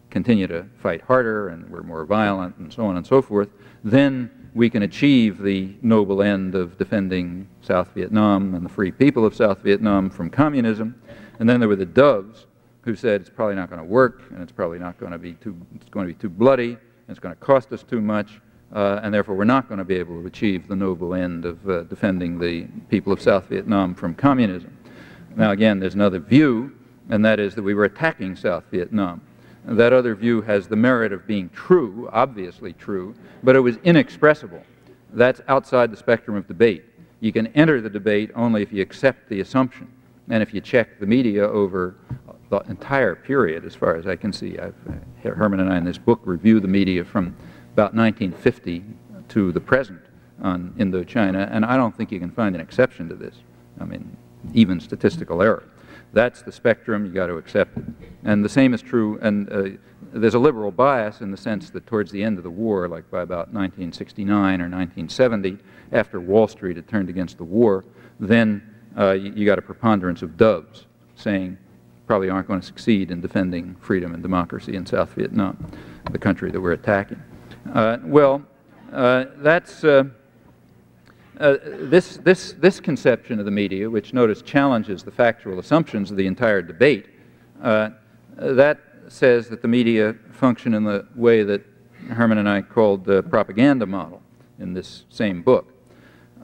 Speaker 1: continue to fight harder and we're more violent and so on and so forth, then we can achieve the noble end of defending South Vietnam and the free people of South Vietnam from communism. And then there were the doves who said it's probably not going to work, and it's probably not going to be too bloody, and it's going to cost us too much, and therefore we're not going to be able to achieve the noble end of defending the people of South Vietnam from communism. Now again, there's another view, and that is that we were attacking South Vietnam. That other view has the merit of being true, obviously true, but it was inexpressible. That's outside the spectrum of debate. You can enter the debate only if you accept the assumption. And if you check the media over the entire period, as far as I can see, Herman and I in this book review the media from about 1950 to the present on Indochina, and I don't think you can find an exception to this. I mean, even statistical error. That's the spectrum, you got to accept it. And the same is true, and there's a liberal bias in the sense that towards the end of the war, like by about 1969 or 1970, after Wall Street had turned against the war, then you got a preponderance of doves saying probably aren't going to succeed in defending freedom and democracy in South Vietnam, the country that we're attacking. This conception of the media, which notice challenges the factual assumptions of the entire debate, that says that the media function in the way that Herman and I called the propaganda model in this same book.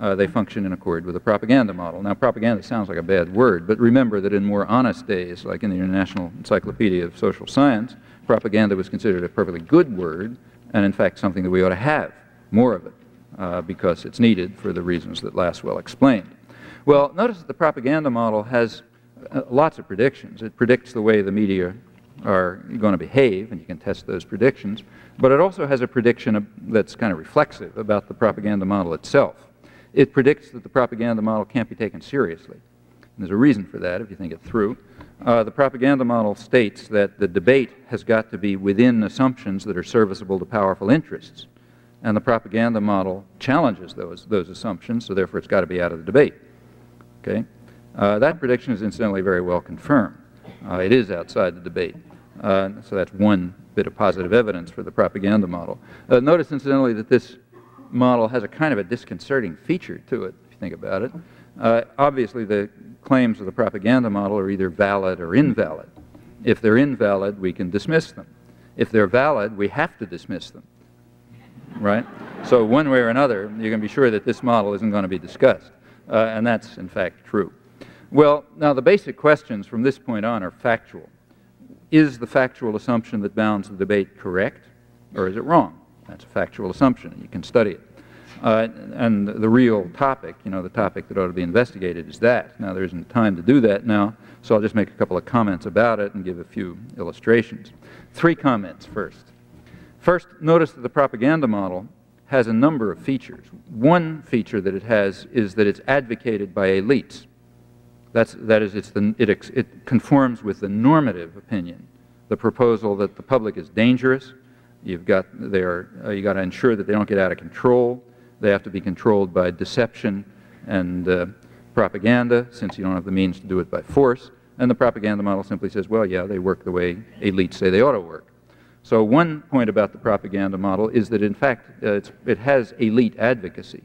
Speaker 1: They function in accord with the propaganda model. Now, propaganda sounds like a bad word, but remember that in more honest days, like in the International Encyclopedia of Social Science, propaganda was considered a perfectly good word, and in fact something that we ought to have more of it. Because it's needed for the reasons that Lasswell explained. Well, notice that the propaganda model has lots of predictions. It predicts the way the media are going to behave, and you can test those predictions, but it also has a prediction that's kind of reflexive about the propaganda model itself. It predicts that the propaganda model can't be taken seriously. And there's a reason for that if you think it through. The propaganda model states that the debate has got to be within assumptions that are serviceable to powerful interests. And the propaganda model challenges those assumptions, so therefore it's got to be out of the debate. Okay? That prediction is incidentally very well confirmed. It is outside the debate. So that's one bit of positive evidence for the propaganda model. Notice incidentally that this model has a kind of a disconcerting feature to it, if you think about it. Obviously the claims of the propaganda model are either valid or invalid. If they're invalid, we can dismiss them. If they're valid, we have to dismiss them. Right? So one way or another, you can be sure that this model isn't going to be discussed. And that's, in fact, true. Well, now the basic questions from this point on are factual. Is the factual assumption that bounds the debate correct, or is it wrong? That's a factual assumption, and you can study it. And the real topic, the topic that ought to be investigated is that. Now, there isn't time to do that now, so I'll just make a couple of comments about it and give a few illustrations. 3 comments first. First, notice that the propaganda model has a number of features. One feature that it has is that it's advocated by elites. That is, it conforms with the normative opinion, the proposal that the public is dangerous. You got to ensure that they don't get out of control. They have to be controlled by deception and propaganda, since you don't have the means to do it by force. And the propaganda model simply says, well, yeah, they work the way elites say they ought to work. So one point about the propaganda model is that, in fact, it has elite advocacy.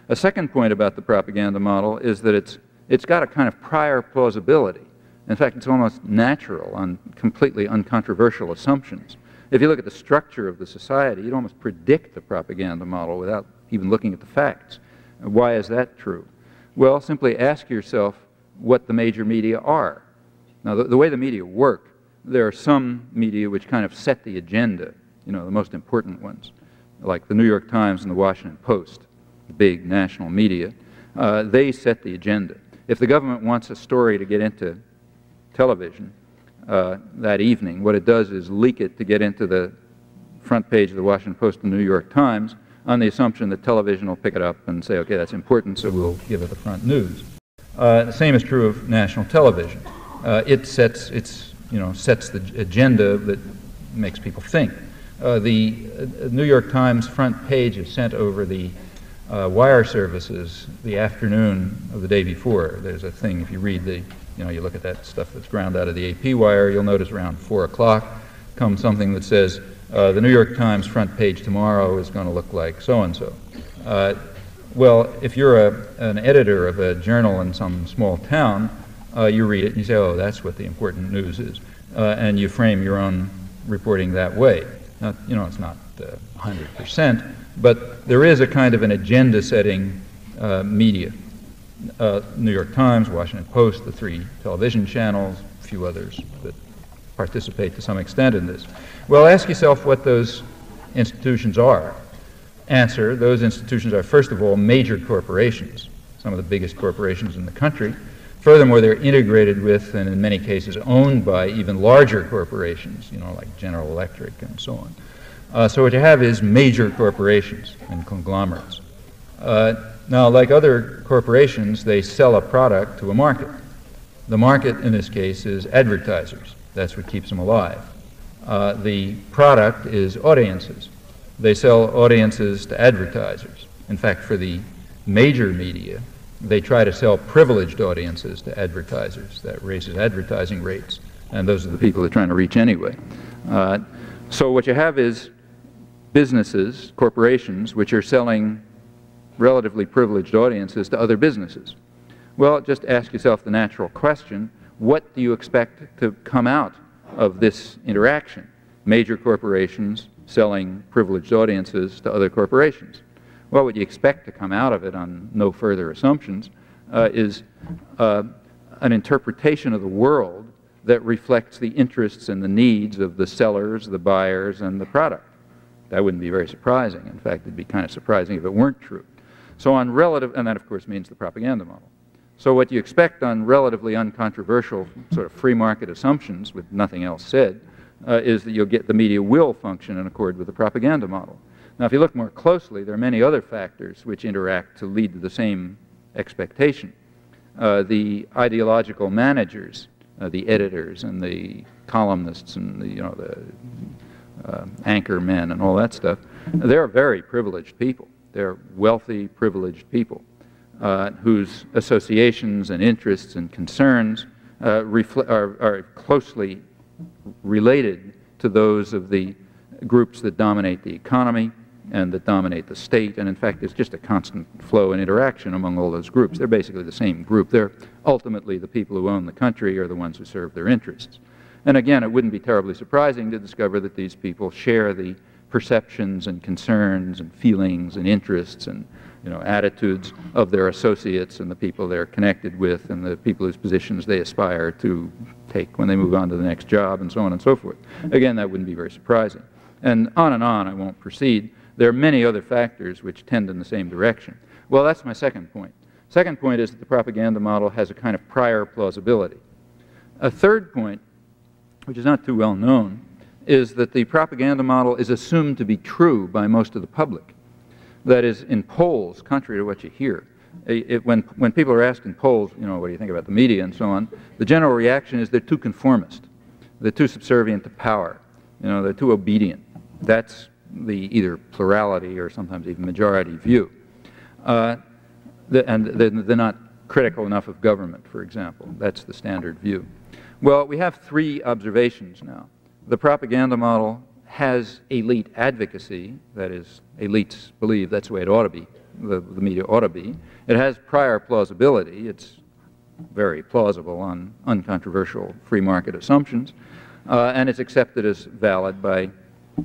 Speaker 1: A second point about the propaganda model is that it's got a kind of prior plausibility. In fact, it's almost natural on completely uncontroversial assumptions. If you look at the structure of the society, you'd almost predict the propaganda model without even looking at the facts. Why is that true? Well, simply ask yourself what the major media are. Now, the way the media work, there are some media which kind of set the agenda, the most important ones, like the New York Times and the Washington Post, the big national media. They set the agenda. If the government wants a story to get into television that evening, what it does is leak it to get into the front page of the Washington Post and the New York Times on the assumption that television will pick it up and say, okay, that's important, so we'll give it the front news. The same is true of national television. it sets the agenda that makes people think. The New York Times front page is sent over the wire services the afternoon of the day before. There's a thing, if you read you look at that stuff that's ground out of the AP wire, you'll notice around 4 o'clock comes something that says, the New York Times front page tomorrow is going to look like so-and-so. Well, if you're an editor of a journal in some small town, you read it and you say, oh, that's what the important news is. And you frame your own reporting that way. Now, it's not 100%, but there is a kind of an agenda-setting media. New York Times, Washington Post, the 3 television channels, a few others that participate to some extent in this. Well, ask yourself what those institutions are. Answer, those institutions are, first of all, major corporations, some of the biggest corporations in the country. Furthermore, they're integrated with, and in many cases owned by, even larger corporations, like General Electric and so on. So what you have is major corporations and conglomerates. Now, like other corporations, they sell a product to a market. The market, in this case, is advertisers. That's what keeps them alive. The product is audiences. They sell audiences to advertisers. In fact, for the major media, they try to sell privileged audiences to advertisers. That raises advertising rates, and those are the people they're trying to reach anyway. So what you have is businesses, corporations, which are selling relatively privileged audiences to other businesses. Well, just ask yourself the natural question, what do you expect to come out of this interaction? Major corporations selling privileged audiences to other corporations. Well, what you expect to come out of it, on no further assumptions, is an interpretation of the world that reflects the interests and the needs of the sellers, the buyers, and the product. That wouldn't be very surprising. In fact, it'd be kind of surprising if it weren't true. So on relative, and that of course means the propaganda model. So what you expect on relatively uncontroversial sort of free market assumptions, with nothing else said, is that you'll get the media will function in accord with the propaganda model. Now, if you look more closely, there are many other factors which interact to lead to the same expectation. The ideological managers, the editors and the columnists and the anchor men and all that stuff, they're very privileged people. They're wealthy, privileged people whose associations and interests and concerns are closely related to those of the groups that dominate the economy and that dominate the state. And in fact, there's just a constant flow and interaction among all those groups. They're basically the same group. They're ultimately the people who own the country are the ones who serve their interests. And again, it wouldn't be terribly surprising to discover that these people share the perceptions and concerns and feelings and interests and attitudes of their associates and the people they're connected with and the people whose positions they aspire to take when they move on to the next job and so on and so forth. Again, that wouldn't be very surprising. And on, I won't proceed. There are many other factors which tend in the same direction. Well, that's my second point. Second point is that the propaganda model has a kind of prior plausibility. A third point, which is not too well known, is that the propaganda model is assumed to be true by most of the public. That is, in polls, contrary to what you hear, when people are asked in polls, what do you think about the media and so on, the general reaction is they're too conformist. They're too subservient to power. They're too obedient. That's the either plurality or sometimes even majority view. And they're not critical enough of government, for example. That's the standard view. Well, we have 3 observations now. The propaganda model has elite advocacy, that is, elites believe that's the way it ought to be, the media ought to be. It has prior plausibility. It's very plausible on uncontroversial free market assumptions, and it's accepted as valid by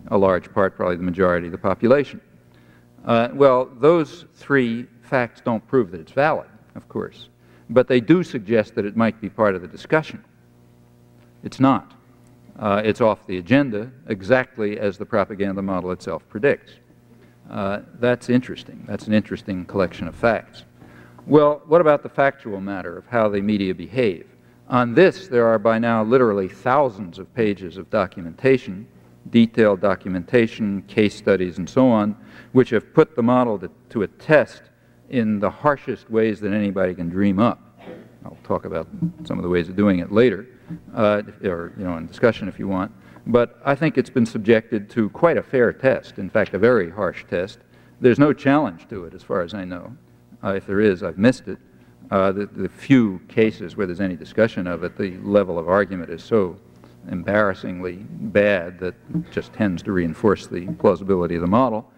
Speaker 1: a large part, probably the majority of the population. Well, those 3 facts don't prove that it's valid, of course, but they do suggest that it might be part of the discussion. It's not. It's off the agenda, exactly as the propaganda model itself predicts. That's interesting. That's an interesting collection of facts. Well, what about the factual matter of how the media behave? On this, there are by now literally thousands of pages of documentation, detailed documentation, case studies, and so on, which have put the model to a test in the harshest ways that anybody can dream up. I'll talk about some of the ways of doing it later, or in discussion if you want. But I think it's been subjected to quite a fair test, in fact, a very harsh test. There's no challenge to it, as far as I know. If there is, I've missed it. The few cases where there's any discussion of it, the level of argument is so embarrassingly bad that it just tends to reinforce the plausibility of the model.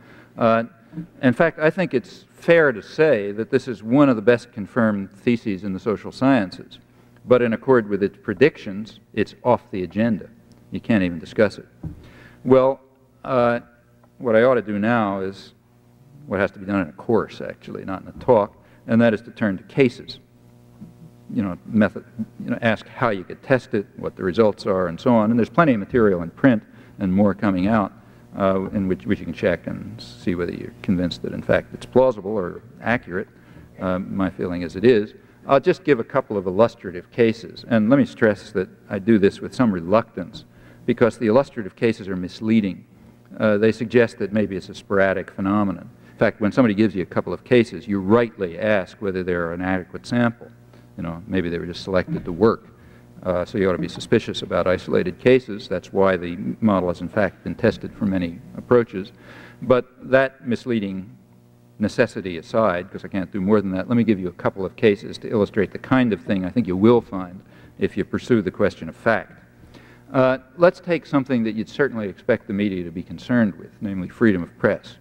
Speaker 1: In fact, I think it's fair to say that this is one of the best confirmed theses in the social sciences. But in accord with its predictions, it's off the agenda. You can't even discuss it. Well, what I ought to do now is what has to be done in a course, actually, not in a talk, and that is to turn to cases. Ask how you could test it, what the results are, and so on. And there's plenty of material in print and more coming out in which you can check and see whether you're convinced that, in fact, it's plausible or accurate. My feeling is it is. I'll just give a couple of illustrative cases. And let me stress that I do this with some reluctance because the illustrative cases are misleading. They suggest that maybe it's a sporadic phenomenon. In fact, when somebody gives you a couple of cases, you rightly ask whether they're an adequate sample. Maybe they were just selected to work. So you ought to be suspicious about isolated cases. That's why the model has, in fact, been tested for many approaches. But that misleading necessity aside, because I can't do more than that, let me give you a couple of cases to illustrate the kind of thing I think you will find if you pursue the question of fact. Let's take something that you'd certainly expect the media to be concerned with, namely freedom of press.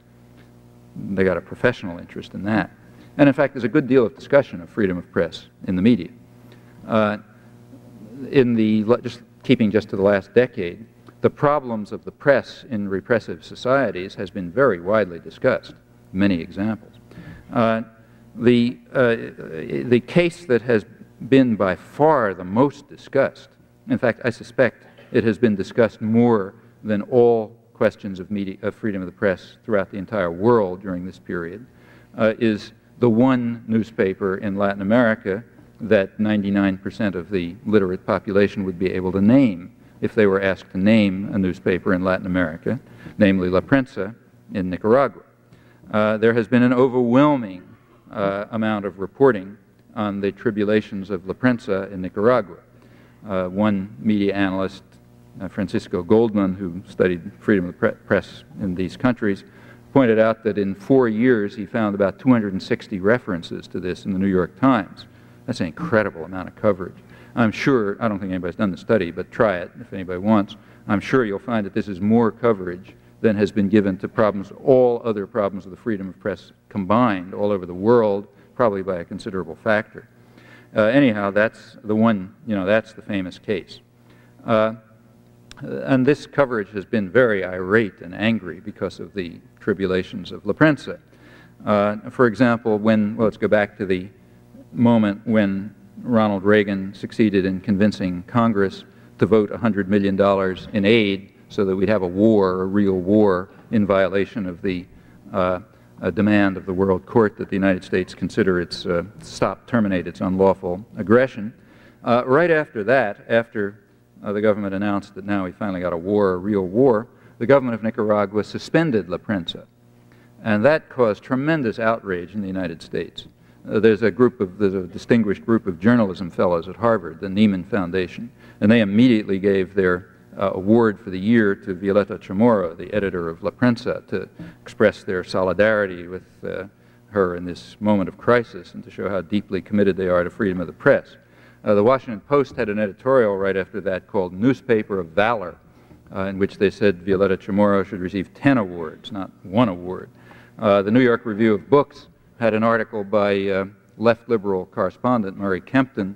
Speaker 1: They got a professional interest in that. And in fact, there's a good deal of discussion of freedom of press in the media. Just keeping just to the last decade, the problems of the press in repressive societies has been very widely discussed. Many examples. The case that has been by far the most discussed, in fact, I suspect it has been discussed more than all questions of freedom of the press throughout the entire world during this period, is the one newspaper in Latin America that 99% of the literate population would be able to name if they were asked to name a newspaper in Latin America, namely La Prensa in Nicaragua. There has been an overwhelming amount of reporting on the tribulations of La Prensa in Nicaragua. One media analyst, Francisco Goldman, who studied freedom of the press in these countries, pointed out that in 4 years he found about 260 references to this in the New York Times. That's an incredible amount of coverage. I'm sure, I don't think anybody's done the study, but try it if anybody wants. I'm sure you'll find that this is more coverage than has been given to all other problems of the freedom of press combined all over the world, probably by a considerable factor. Anyhow, that's the one, that's the famous case. And this coverage has been very irate and angry because of the tribulations of La Prensa. For example, let's go back to the moment when Ronald Reagan succeeded in convincing Congress to vote $100 million in aid so that we'd have a war, a real war, in violation of the demand of the World Court that the United States consider terminate its unlawful aggression. Right after that, after the government announced that now we finally got a war, a real war, the government of Nicaragua suspended La Prensa. And that caused tremendous outrage in the United States. There's a distinguished group of journalism fellows at Harvard, the Nieman Foundation, and they immediately gave their award for the year to Violeta Chamorro, the editor of La Prensa, to express their solidarity with her in this moment of crisis and to show how deeply committed they are to freedom of the press. The Washington Post had an editorial right after that called Newspaper of Valor, in which they said Violeta Chamorro should receive 10 awards, not 1 award. The New York Review of Books had an article by left liberal correspondent Murray Kempton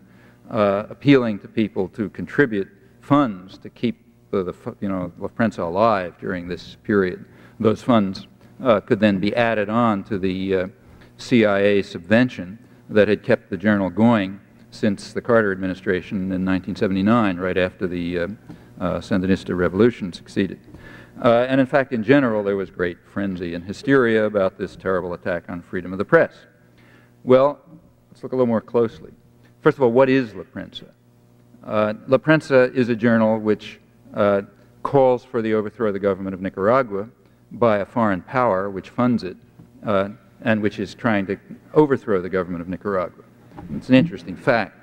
Speaker 1: appealing to people to contribute funds to keep La Prensa alive during this period. Those funds could then be added on to the CIA subvention that had kept the journal going since the Carter administration in 1979, right after the Sandinista revolution succeeded. And in fact, in general, there was great frenzy and hysteria about this terrible attack on freedom of the press. Well, let's look a little more closely. First of all, what is La Prensa? La Prensa is a journal which calls for the overthrow of the government of Nicaragua by a foreign power which funds it and which is trying to overthrow the government of Nicaragua. It's an interesting fact.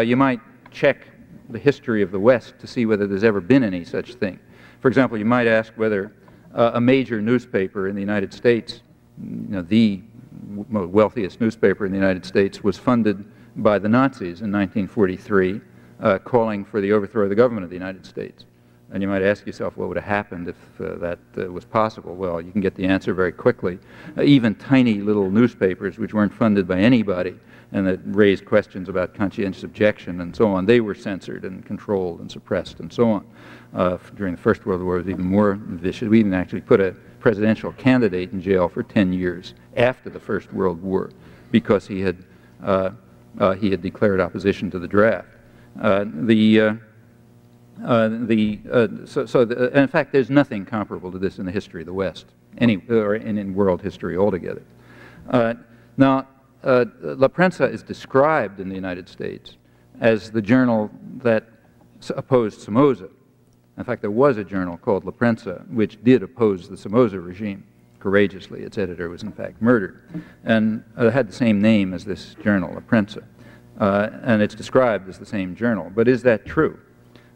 Speaker 1: you might check the history of the West to see whether there's ever been any such thing. For example, you might ask whether a major newspaper in the United States, the wealthiest newspaper in the United States, was funded by the Nazis in 1943, calling for the overthrow of the government of the United States. And you might ask yourself, what would have happened if that was possible? Well, you can get the answer very quickly. Even tiny little newspapers which weren't funded by anybody and that raised questions about conscientious objection and so on, they were censored and controlled and suppressed and so on. During the First World War, it was even more vicious. We even actually put a presidential candidate in jail for 10 years after the First World War because he had declared opposition to the draft. In fact, there's nothing comparable to this in the history of the West, or in world history altogether. Now, La Prensa is described in the United States as the journal that opposed Somoza. In fact, there was a journal called La Prensa which did oppose the Somoza regime courageously. Its editor was in fact murdered, and it had the same name as this journal, La Prensa, and it's described as the same journal. But is that true?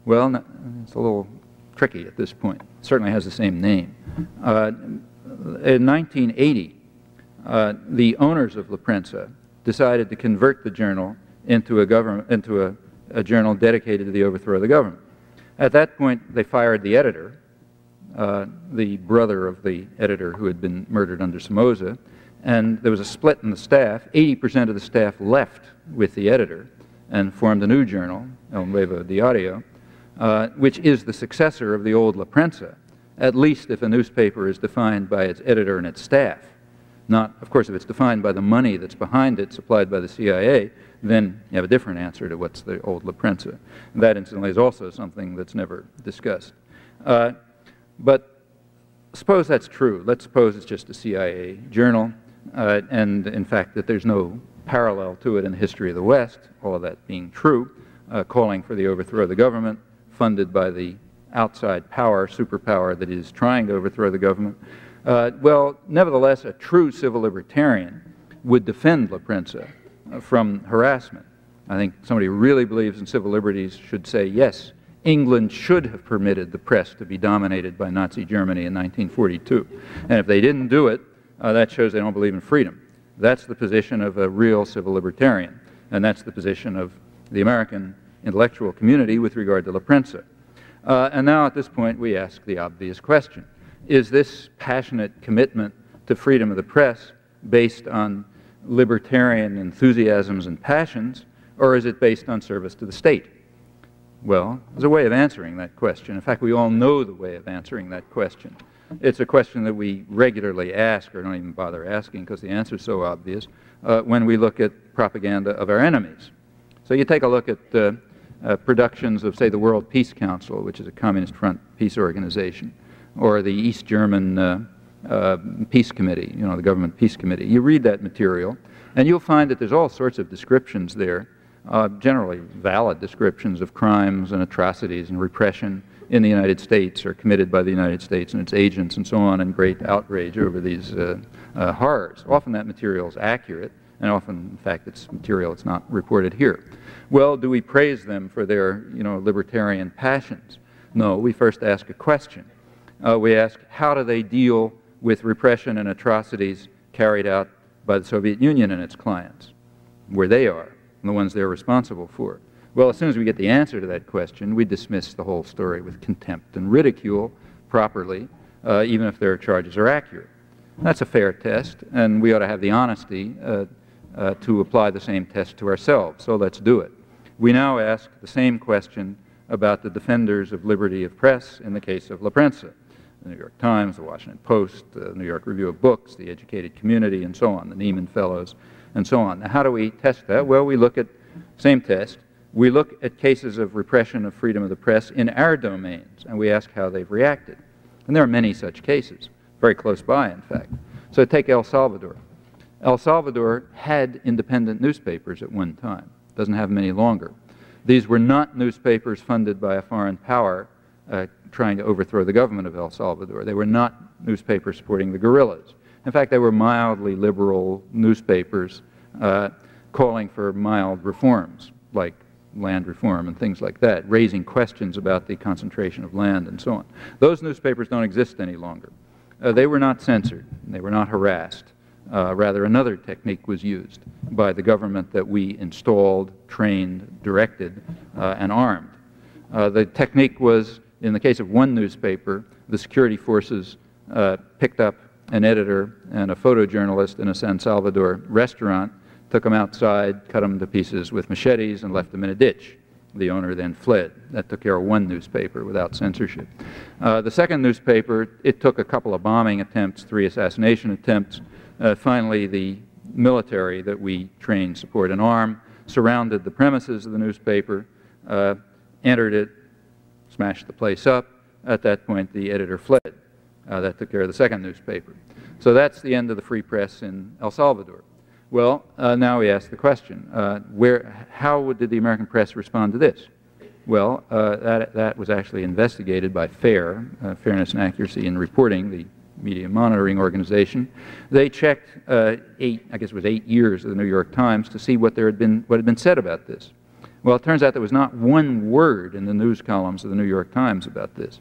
Speaker 1: Well, it's a little tricky at this point. It certainly has the same name. In 1980, the owners of La Prensa decided to convert the journal into a journal dedicated to the overthrow of the government. At that point, they fired the editor, the brother of the editor who had been murdered under Somoza, and there was a split in the staff. 80% of the staff left with the editor and formed a new journal, El Nuevo Diario, which is the successor of the old La Prensa, at least if a newspaper is defined by its editor and its staff. Not, of course, if it's defined by the money that's behind it, supplied by the CIA, then you have a different answer to what's the old La Prensa. And that, incidentally, is also something that's never discussed. But suppose that's true. Let's suppose it's just a CIA journal, and in fact that there's no parallel to it in the history of the West, all of that being true, calling for the overthrow of the government, funded by the outside power, superpower that is trying to overthrow the government. Well, nevertheless, a true civil libertarian would defend La Prensa from harassment. I think somebody who really believes in civil liberties should say, yes, England should have permitted the press to be dominated by Nazi Germany in 1942. And if they didn't do it, that shows they don't believe in freedom. That's the position of a real civil libertarian, and that's the position of the American intellectual community with regard to La Prensa. And now at this point we ask the obvious question. Is this passionate commitment to freedom of the press based on libertarian enthusiasms and passions, or is it based on service to the state? Well, there's a way of answering that question. In fact, we all know the way of answering that question. It's a question that we regularly ask, or don't even bother asking because the answer is so obvious, when we look at propaganda of our enemies. So you take a look at productions of, say, the World Peace Council, which is a Communist Front peace organization, or the East German Peace Committee, the government peace committee. You read that material, and you'll find that there's all sorts of descriptions there, generally valid descriptions of crimes and atrocities and repression in the United States or committed by the United States and its agents and so on, and great outrage over these horrors. Often that material is accurate, and often, in fact, it's material that's not reported here. Well, do we praise them for their, libertarian passions? No, we first ask a question. We ask, how do they deal with repression and atrocities carried out by the Soviet Union and its clients, where they are, and the ones they're responsible for? Well, as soon as we get the answer to that question, we dismiss the whole story with contempt and ridicule properly, even if their charges are accurate. That's a fair test, and we ought to have the honesty to apply the same test to ourselves, so let's do it. We now ask the same question about the defenders of liberty of press in the case of La Prensa. The New York Times, the Washington Post, the New York Review of Books, the Educated Community, and so on, the Nieman Fellows, and so on. Now, how do we test that? Well, we look at, same test, we look at cases of repression of freedom of the press in our domains, and we ask how they've reacted. And there are many such cases, very close by, in fact. So take El Salvador. El Salvador had independent newspapers at one time. Doesn't have them any longer. These were not newspapers funded by a foreign power trying to overthrow the government of El Salvador. They were not newspapers supporting the guerrillas. In fact, they were mildly liberal newspapers calling for mild reforms, like land reform and things like that, raising questions about the concentration of land and so on. Those newspapers don't exist any longer. They were not censored. They were not harassed. Rather, another technique was used by the government that we installed, trained, directed, and armed. The technique was, in the case of one newspaper, the security forces picked up an editor and a photojournalist in a San Salvador restaurant, took them outside, cut them to pieces with machetes, and left them in a ditch. The owner then fled. That took care of one newspaper without censorship. The second newspaper, it took a couple of bombing attempts, 3 assassination attempts. Finally, the military that we trained, support, and arm surrounded the premises of the newspaper, entered it, smashed the place up. At that point, the editor fled. That took care of the second newspaper. So that's the end of the free press in El Salvador. Well, now we ask the question, how did the American press respond to this? Well, that was actually investigated by FAIR, Fairness and Accuracy in Reporting, the media monitoring organization. They checked I guess it was 8 years of the New York Times to see what had been said about this. Well, it turns out there was not one word in the news columns of the New York Times about this.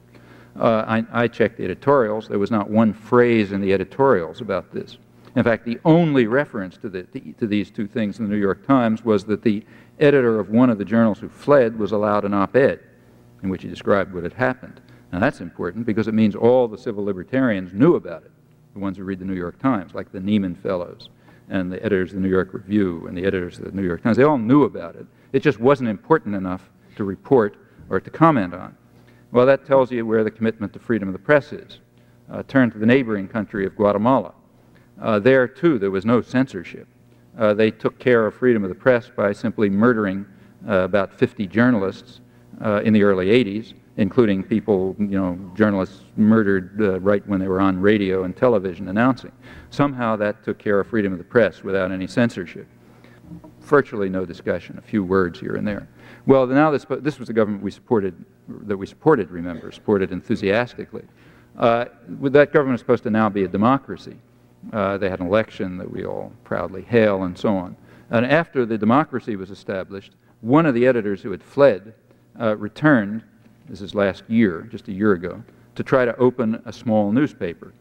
Speaker 1: I checked the editorials. There was not one phrase in the editorials about this. In fact, the only reference to these two things in the New York Times was that the editor of one of the journals who fled was allowed an op-ed in which he described what had happened. Now that's important because it means all the civil libertarians knew about it, the ones who read the New York Times, like the Neiman Fellows and the editors of the New York Review and the editors of the New York Times. They all knew about it. It just wasn't important enough to report or to comment on. Well, that tells you where the commitment to freedom of the press is. Turn to the neighboring country of Guatemala. There, too, there was no censorship. They took care of freedom of the press by simply murdering about 50 journalists in the early 80s, including people, journalists murdered right when they were on radio and television announcing. Somehow that took care of freedom of the press without any censorship. Virtually no discussion, a few words here and there. Well, now this was the government that we supported, remember, supported enthusiastically. That government is supposed to now be a democracy. They had an election that we all proudly hail and so on. And after the democracy was established, one of the editors who had fled returned, this is last year, just a year ago, to try to open a small newspaper.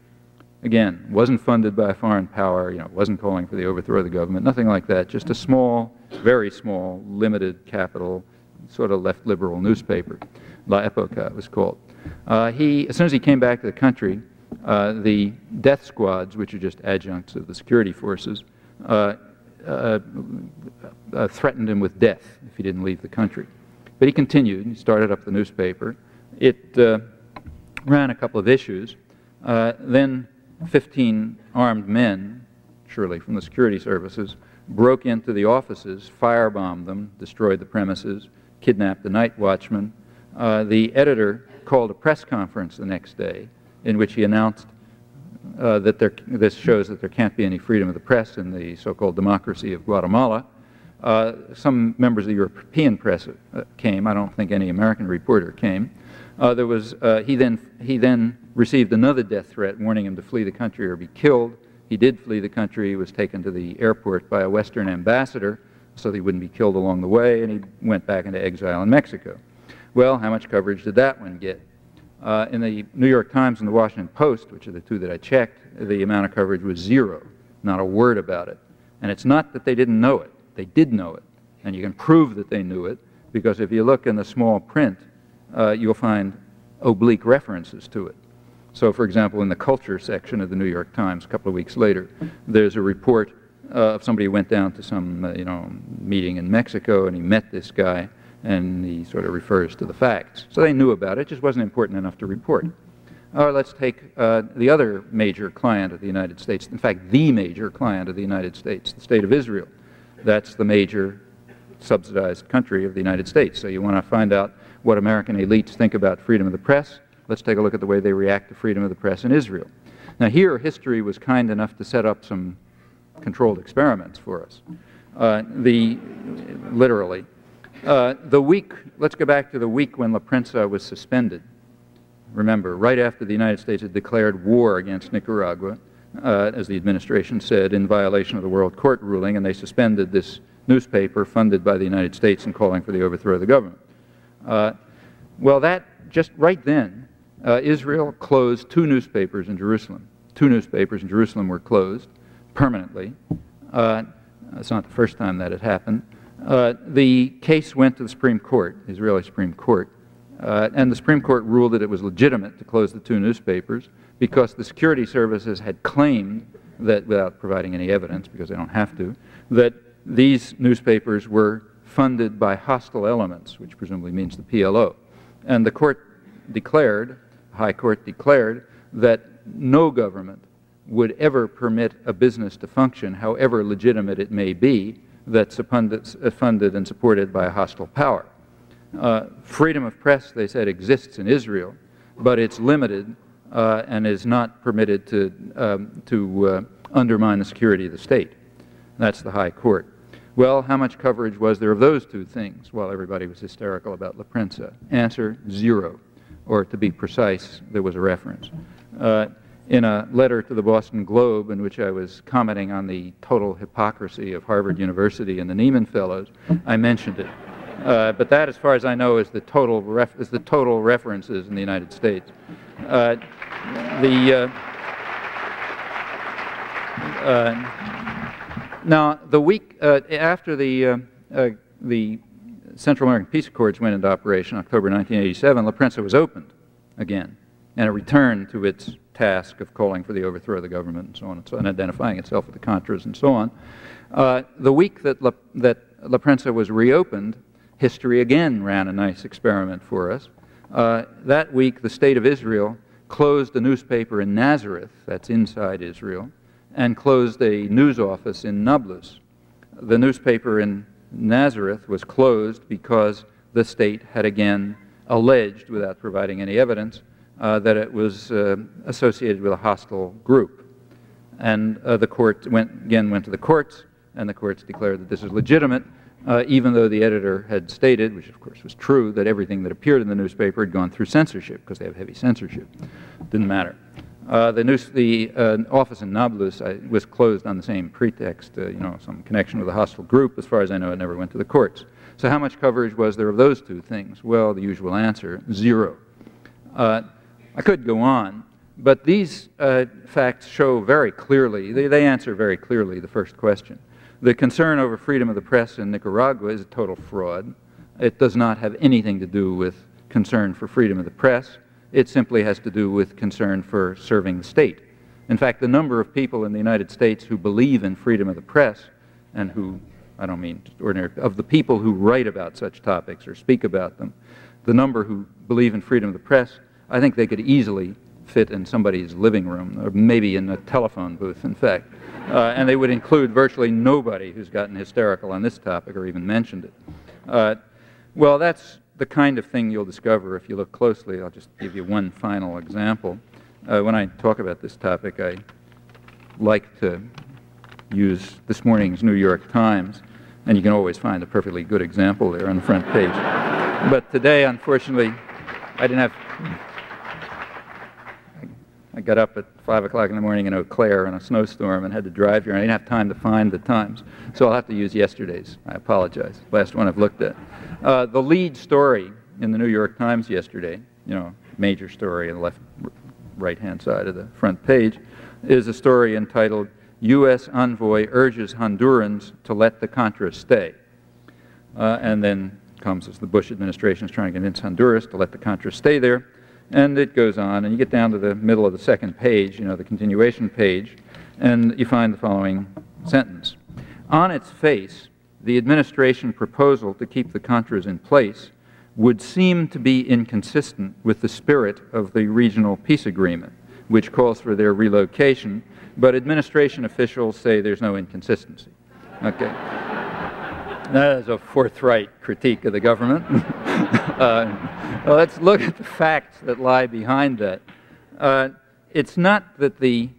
Speaker 1: Again, wasn't funded by a foreign power, wasn't calling for the overthrow of the government, nothing like that, just a small, very small, limited capital, sort of left liberal newspaper. La Época it was called. As soon as he came back to the country, the death squads, which are just adjuncts of the security forces, threatened him with death if he didn't leave the country. But he continued. He started up the newspaper. It ran a couple of issues. Then 15 armed men, surely from the security services, broke into the offices, firebombed them, destroyed the premises, kidnapped the night watchman. The editor called a press conference the next day in which he announced that this shows that there can't be any freedom of the press in the so-called democracy of Guatemala. Some members of the European press came. I don't think any American reporter came. He then received another death threat warning him to flee the country or be killed. He did flee the country. He was taken to the airport by a Western ambassador so that he wouldn't be killed along the way, and he went back into exile in Mexico. Well, how much coverage did that one get? In the New York Times and the Washington Post, which are the two that I checked, the amount of coverage was zero, not a word about it. And it's not that they didn't know it. They did know it. And you can prove that they knew it, because if you look in the small print, you'll find oblique references to it. So, for example, in the culture section of the New York Times, a couple of weeks later, there's a report of somebody who went down to some meeting in Mexico, and he met this guy, and he sort of refers to the facts. So they knew about it. It just wasn't important enough to report. Or let's take the other major client of the United States, in fact, the major client of the United States, the State of Israel. That's the major subsidized country of the United States. So you want to find out what American elites think about freedom of the press. Let's take a look at the way they react to freedom of the press in Israel. Now here, history was kind enough to set up some controlled experiments for us. Literally. Let's go back to the week when La Prensa was suspended. Remember, right after the United States had declared war against Nicaragua, as the administration said, in violation of the World Court ruling, and they suspended this newspaper funded by the United States and calling for the overthrow of the government. Well, that just right then, Israel closed 2 newspapers in Jerusalem. 2 newspapers in Jerusalem were closed permanently. It's not the first time that had happened. The case went to the Supreme Court, the Israeli Supreme Court, and the Supreme Court ruled that it was legitimate to close the 2 newspapers because the security services had claimed that, without providing any evidence, because they don't have to, that these newspapers were funded by hostile elements, which presumably means the PLO. And the court declared, the High Court declared, that no government would ever permit a business to function, however legitimate it may be, that's funded and supported by a hostile power. Freedom of press, they said, exists in Israel, but it's limited and is not permitted to undermine the security of the state. That's the High Court. Well, how much coverage was there of those 2 things while everybody was hysterical about La Prensa? Answer, 0. Or to be precise, there was a reference. In a letter to the Boston Globe in which I was commenting on the total hypocrisy of Harvard University and the Nieman Fellows, I mentioned it. But that, as far as I know, is the total references in the United States. Now, the week after the Central American Peace Accords went into operation, October 1987, La Prensa was opened again, and it returned to its task of calling for the overthrow of the government and so on and so on, identifying itself with the Contras and so on. The week that La Prensa was reopened, history again ran a nice experiment for us. That week, the State of Israel closed a newspaper in Nazareth, that's inside Israel, and closed a news office in Nablus. The newspaper in Nazareth was closed because the state had again alleged, without providing any evidence, that it was associated with a hostile group. And the court went to the courts, and the courts declared that this is legitimate, even though the editor had stated, which of course was true, that everything that appeared in the newspaper had gone through censorship, because they have heavy censorship. Didn't matter. The office in Nablus was closed on the same pretext, some connection with a hostile group. As far as I know, it never went to the courts. So how much coverage was there of those 2 things? Well, the usual answer, 0. I could go on, but these facts show very clearly, they answer very clearly the first question. The concern over freedom of the press in Nicaragua is a total fraud. It does not have anything to do with concern for freedom of the press. It simply has to do with concern for serving the state. In fact, the number of people in the United States who believe in freedom of the press, and who, I don't mean ordinary, of the people who write about such topics or speak about them, the number who believe in freedom of the press, I think they could easily fit in somebody's living room, or maybe in a telephone booth, in fact. And they would include virtually nobody who's gotten hysterical on this topic or even mentioned it. Well, that's the kind of thing you'll discover if you look closely. I'll just give you one final example. When I talk about this topic, I like to use this morning's New York Times, and you can always find a perfectly good example there on the front page. But today, unfortunately, I didn't have... I got up at 5 o'clock in the morning in Eau Claire in a snowstorm and had to drive here, and I didn't have time to find the Times. So I'll have to use yesterday's. I apologize. Last one I've looked at. The lead story in the New York Times yesterday, major story on the right-hand side of the front page, is a story entitled, U.S. Envoy Urges Hondurans to Let the Contras Stay. And then comes as the Bush administration is trying to convince Honduras to let the Contras stay there. And it goes on, and you get down to the middle of the second page, the continuation page, and you find the following sentence. On its face, the administration proposal to keep the Contras in place would seem to be inconsistent with the spirit of the regional peace agreement, which calls for their relocation, but administration officials say there's no inconsistency. Okay. That is a forthright critique of the government. Well, let's look at the facts that lie behind that. It's not that the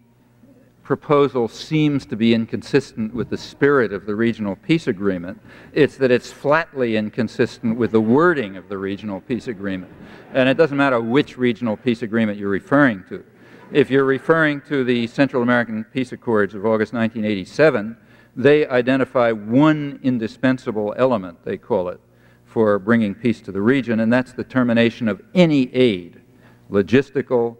Speaker 1: proposal seems to be inconsistent with the spirit of the regional peace agreement. It's that it's flatly inconsistent with the wording of the regional peace agreement. And it doesn't matter which regional peace agreement you're referring to. If you're referring to the Central American Peace Accords of August 1987, they identify one indispensable element, they call it, for bringing peace to the region, and that's the termination of any aid, logistical,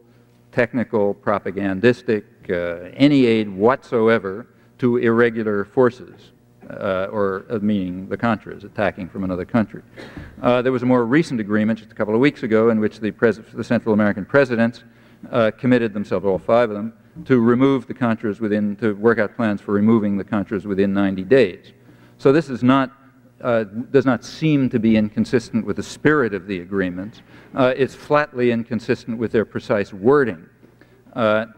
Speaker 1: technical, propagandistic, any aid whatsoever to irregular forces, meaning the Contras attacking from another country. There was a more recent agreement just a couple of weeks ago in which the Central American presidents committed themselves, all 5 of them, to remove the Contras to work out plans for removing the Contras within 90 days. So this is not, does not seem to be inconsistent with the spirit of the agreements. It's flatly inconsistent with their precise wording. And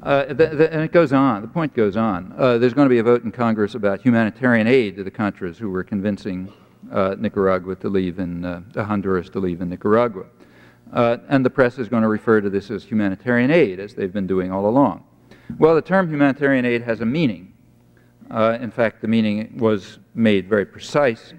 Speaker 1: it goes on, the point goes on. There's going to be a vote in Congress about humanitarian aid to the Contras who were convincing Nicaragua to leave Honduras to leave in Nicaragua. And the press is going to refer to this as humanitarian aid, as they've been doing all along. Well, the term humanitarian aid has a meaning. In fact, the meaning was made very precise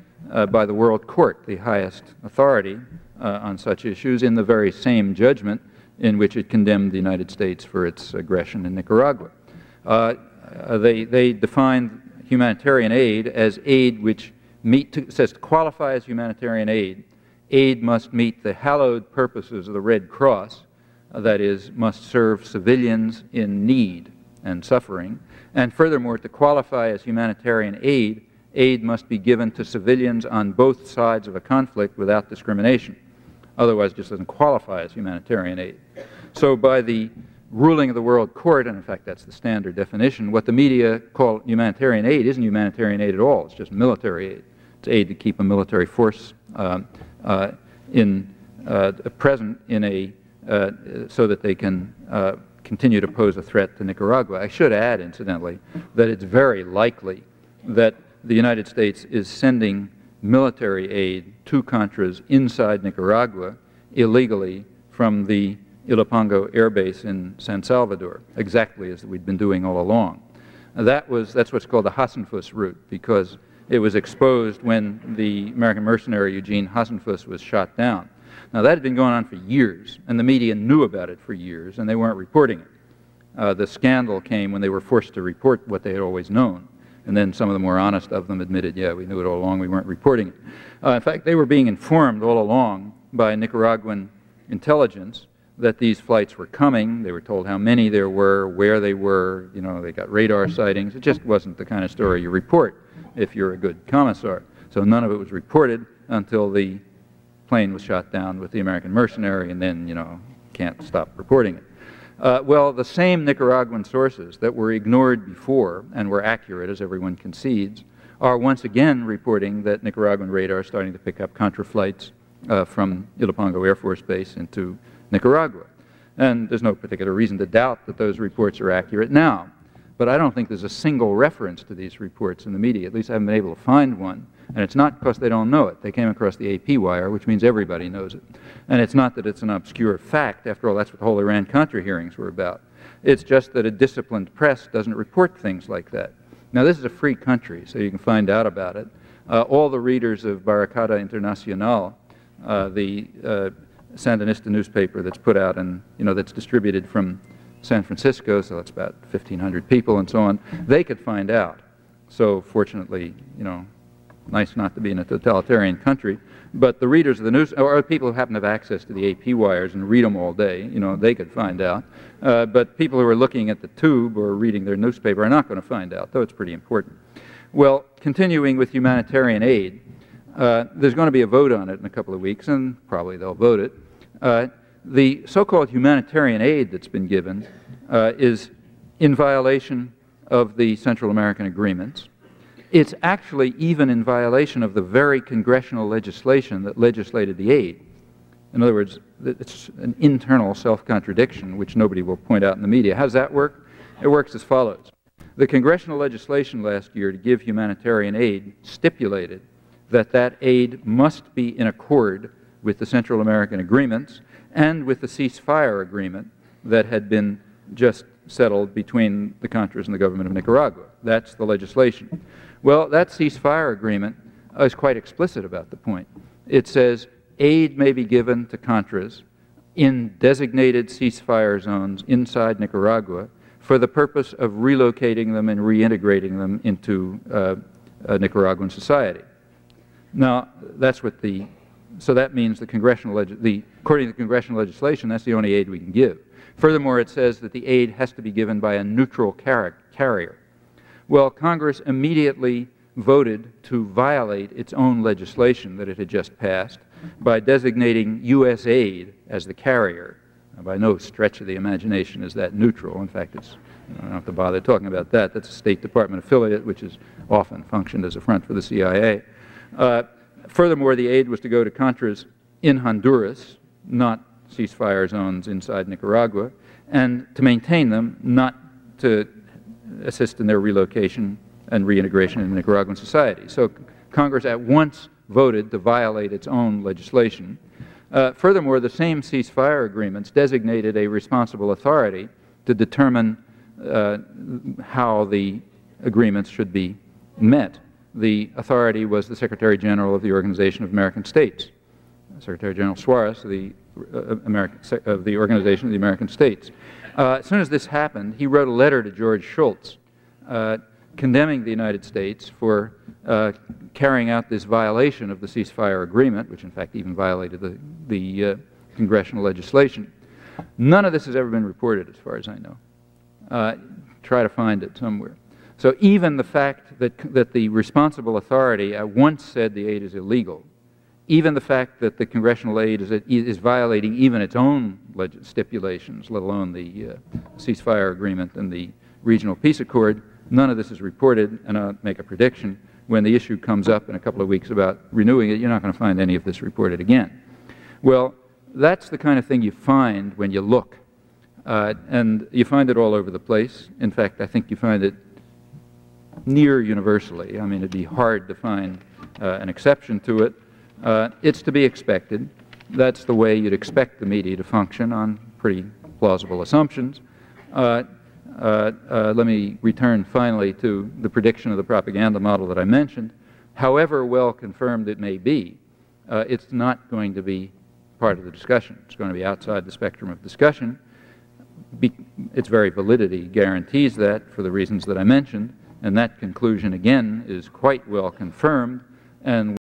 Speaker 1: by the World Court, the highest authority on such issues, in the very same judgment in which it condemned the United States for its aggression in Nicaragua. They defined humanitarian aid as aid which says to qualify as humanitarian aid must meet the hallowed purposes of the Red Cross, that is, must serve civilians in need and suffering, and furthermore, to qualify as humanitarian aid must be given to civilians on both sides of a conflict without discrimination. Otherwise, it just doesn't qualify as humanitarian aid. So by the ruling of the World Court, and in fact that's the standard definition, what the media call humanitarian aid isn't humanitarian aid at all. It's just military aid. It's aid to keep a military force present so that they can continue to pose a threat to Nicaragua. I should add, incidentally, that it's very likely that the United States is sending military aid to Contras inside Nicaragua illegally from the Ilopango Air Base in San Salvador, exactly as we'd been doing all along. That's what's called the Hassenfuss route, because it was exposed when the American mercenary Eugene Hassenfuss was shot down. Now, that had been going on for years, and the media knew about it for years, and they weren't reporting it. The scandal came when they were forced to report what they had always known, and then some of the more honest of them admitted, yeah, we knew it all along, we weren't reporting it. In fact, they were being informed all along by Nicaraguan intelligence that these flights were coming. They were told how many there were, where they were, you know, they got radar sightings. It just wasn't the kind of story you report if you're a good commissar. So none of it was reported until the plane was shot down with the American mercenary, and then, you know, can't stop reporting it. Well, the same Nicaraguan sources that were ignored before and were accurate, as everyone concedes, are once again reporting that Nicaraguan radar is starting to pick up Contra flights from Ilopango Air Force Base into Nicaragua. And there's no particular reason to doubt that those reports are accurate now. But I don't think there's a single reference to these reports in the media. At least I haven't been able to find one. And it's not because they don't know it. They came across the AP wire, which means everybody knows it. And it's not that it's an obscure fact. After all, that's what the whole Iran-Contra hearings were about. It's just that a disciplined press doesn't report things like that. Now, this is a free country, so you can find out about it. All the readers of Barricada Internacional, the Sandinista newspaper that's put out and, you know, that's distributed from San Francisco, so that's about 1,500 people and so on, they could find out. So fortunately, you know, nice not to be in a totalitarian country, but the readers of the news, or people who happen to have access to the AP wires and read them all day, you know, they could find out. But people who are looking at the tube or reading their newspaper are not going to find out, though it's pretty important. Well, continuing with humanitarian aid, there's going to be a vote on it in a couple of weeks, and probably they'll vote it. The so-called humanitarian aid that's been given is in violation of the Central American agreements. It's actually even in violation of the very congressional legislation that legislated the aid. In other words, it's an internal self-contradiction, which nobody will point out in the media. How does that work? It works as follows. The congressional legislation last year to give humanitarian aid stipulated that that aid must be in accord with the Central American agreements and with the ceasefire agreement that had been just settled between the Contras and the government of Nicaragua. That's the legislation. Well, that ceasefire agreement is quite explicit about the point. It says aid may be given to Contras in designated ceasefire zones inside Nicaragua for the purpose of relocating them and reintegrating them into Nicaraguan society. Now, that's what so that means according to the congressional legislation, that's the only aid we can give. Furthermore, it says that the aid has to be given by a neutral carrier. Well, Congress immediately voted to violate its own legislation that it had just passed by designating U.S. aid as the carrier. Now, by no stretch of the imagination is that neutral. In fact, I don't have to bother talking about that. That's a State Department affiliate, which has often functioned as a front for the CIA. Furthermore, the aid was to go to Contras in Honduras, not ceasefire zones inside Nicaragua, and to maintain them, not to assist in their relocation and reintegration in Nicaraguan society. So Congress at once voted to violate its own legislation. Furthermore, the same ceasefire agreements designated a responsible authority to determine how the agreements should be met. The authority was the Secretary General of the Organization of American States, Secretary General Suarez of the Organization of the American States. As soon as this happened, he wrote a letter to George Shultz condemning the United States for carrying out this violation of the ceasefire agreement, which in fact even violated the congressional legislation. None of this has ever been reported as far as I know. Try to find it somewhere. So even the fact that the responsible authority at once said the aid is illegal, even the fact that the congressional aid is violating even its own stipulations, let alone the ceasefire agreement and the regional peace accord, none of this is reported, and I'll make a prediction. When the issue comes up in a couple of weeks about renewing it, you're not going to find any of this reported again. Well, that's the kind of thing you find when you look. And you find it all over the place. In fact, I think you find it near universally. I mean, it'd be hard to find an exception to it. It's to be expected. That's the way you'd expect the media to function on pretty plausible assumptions. Let me return finally to the prediction of the propaganda model that I mentioned. However well confirmed it may be, it's not going to be part of the discussion. It's going to be outside the spectrum of discussion. Its very validity guarantees that for the reasons that I mentioned, and that conclusion again is quite well confirmed. And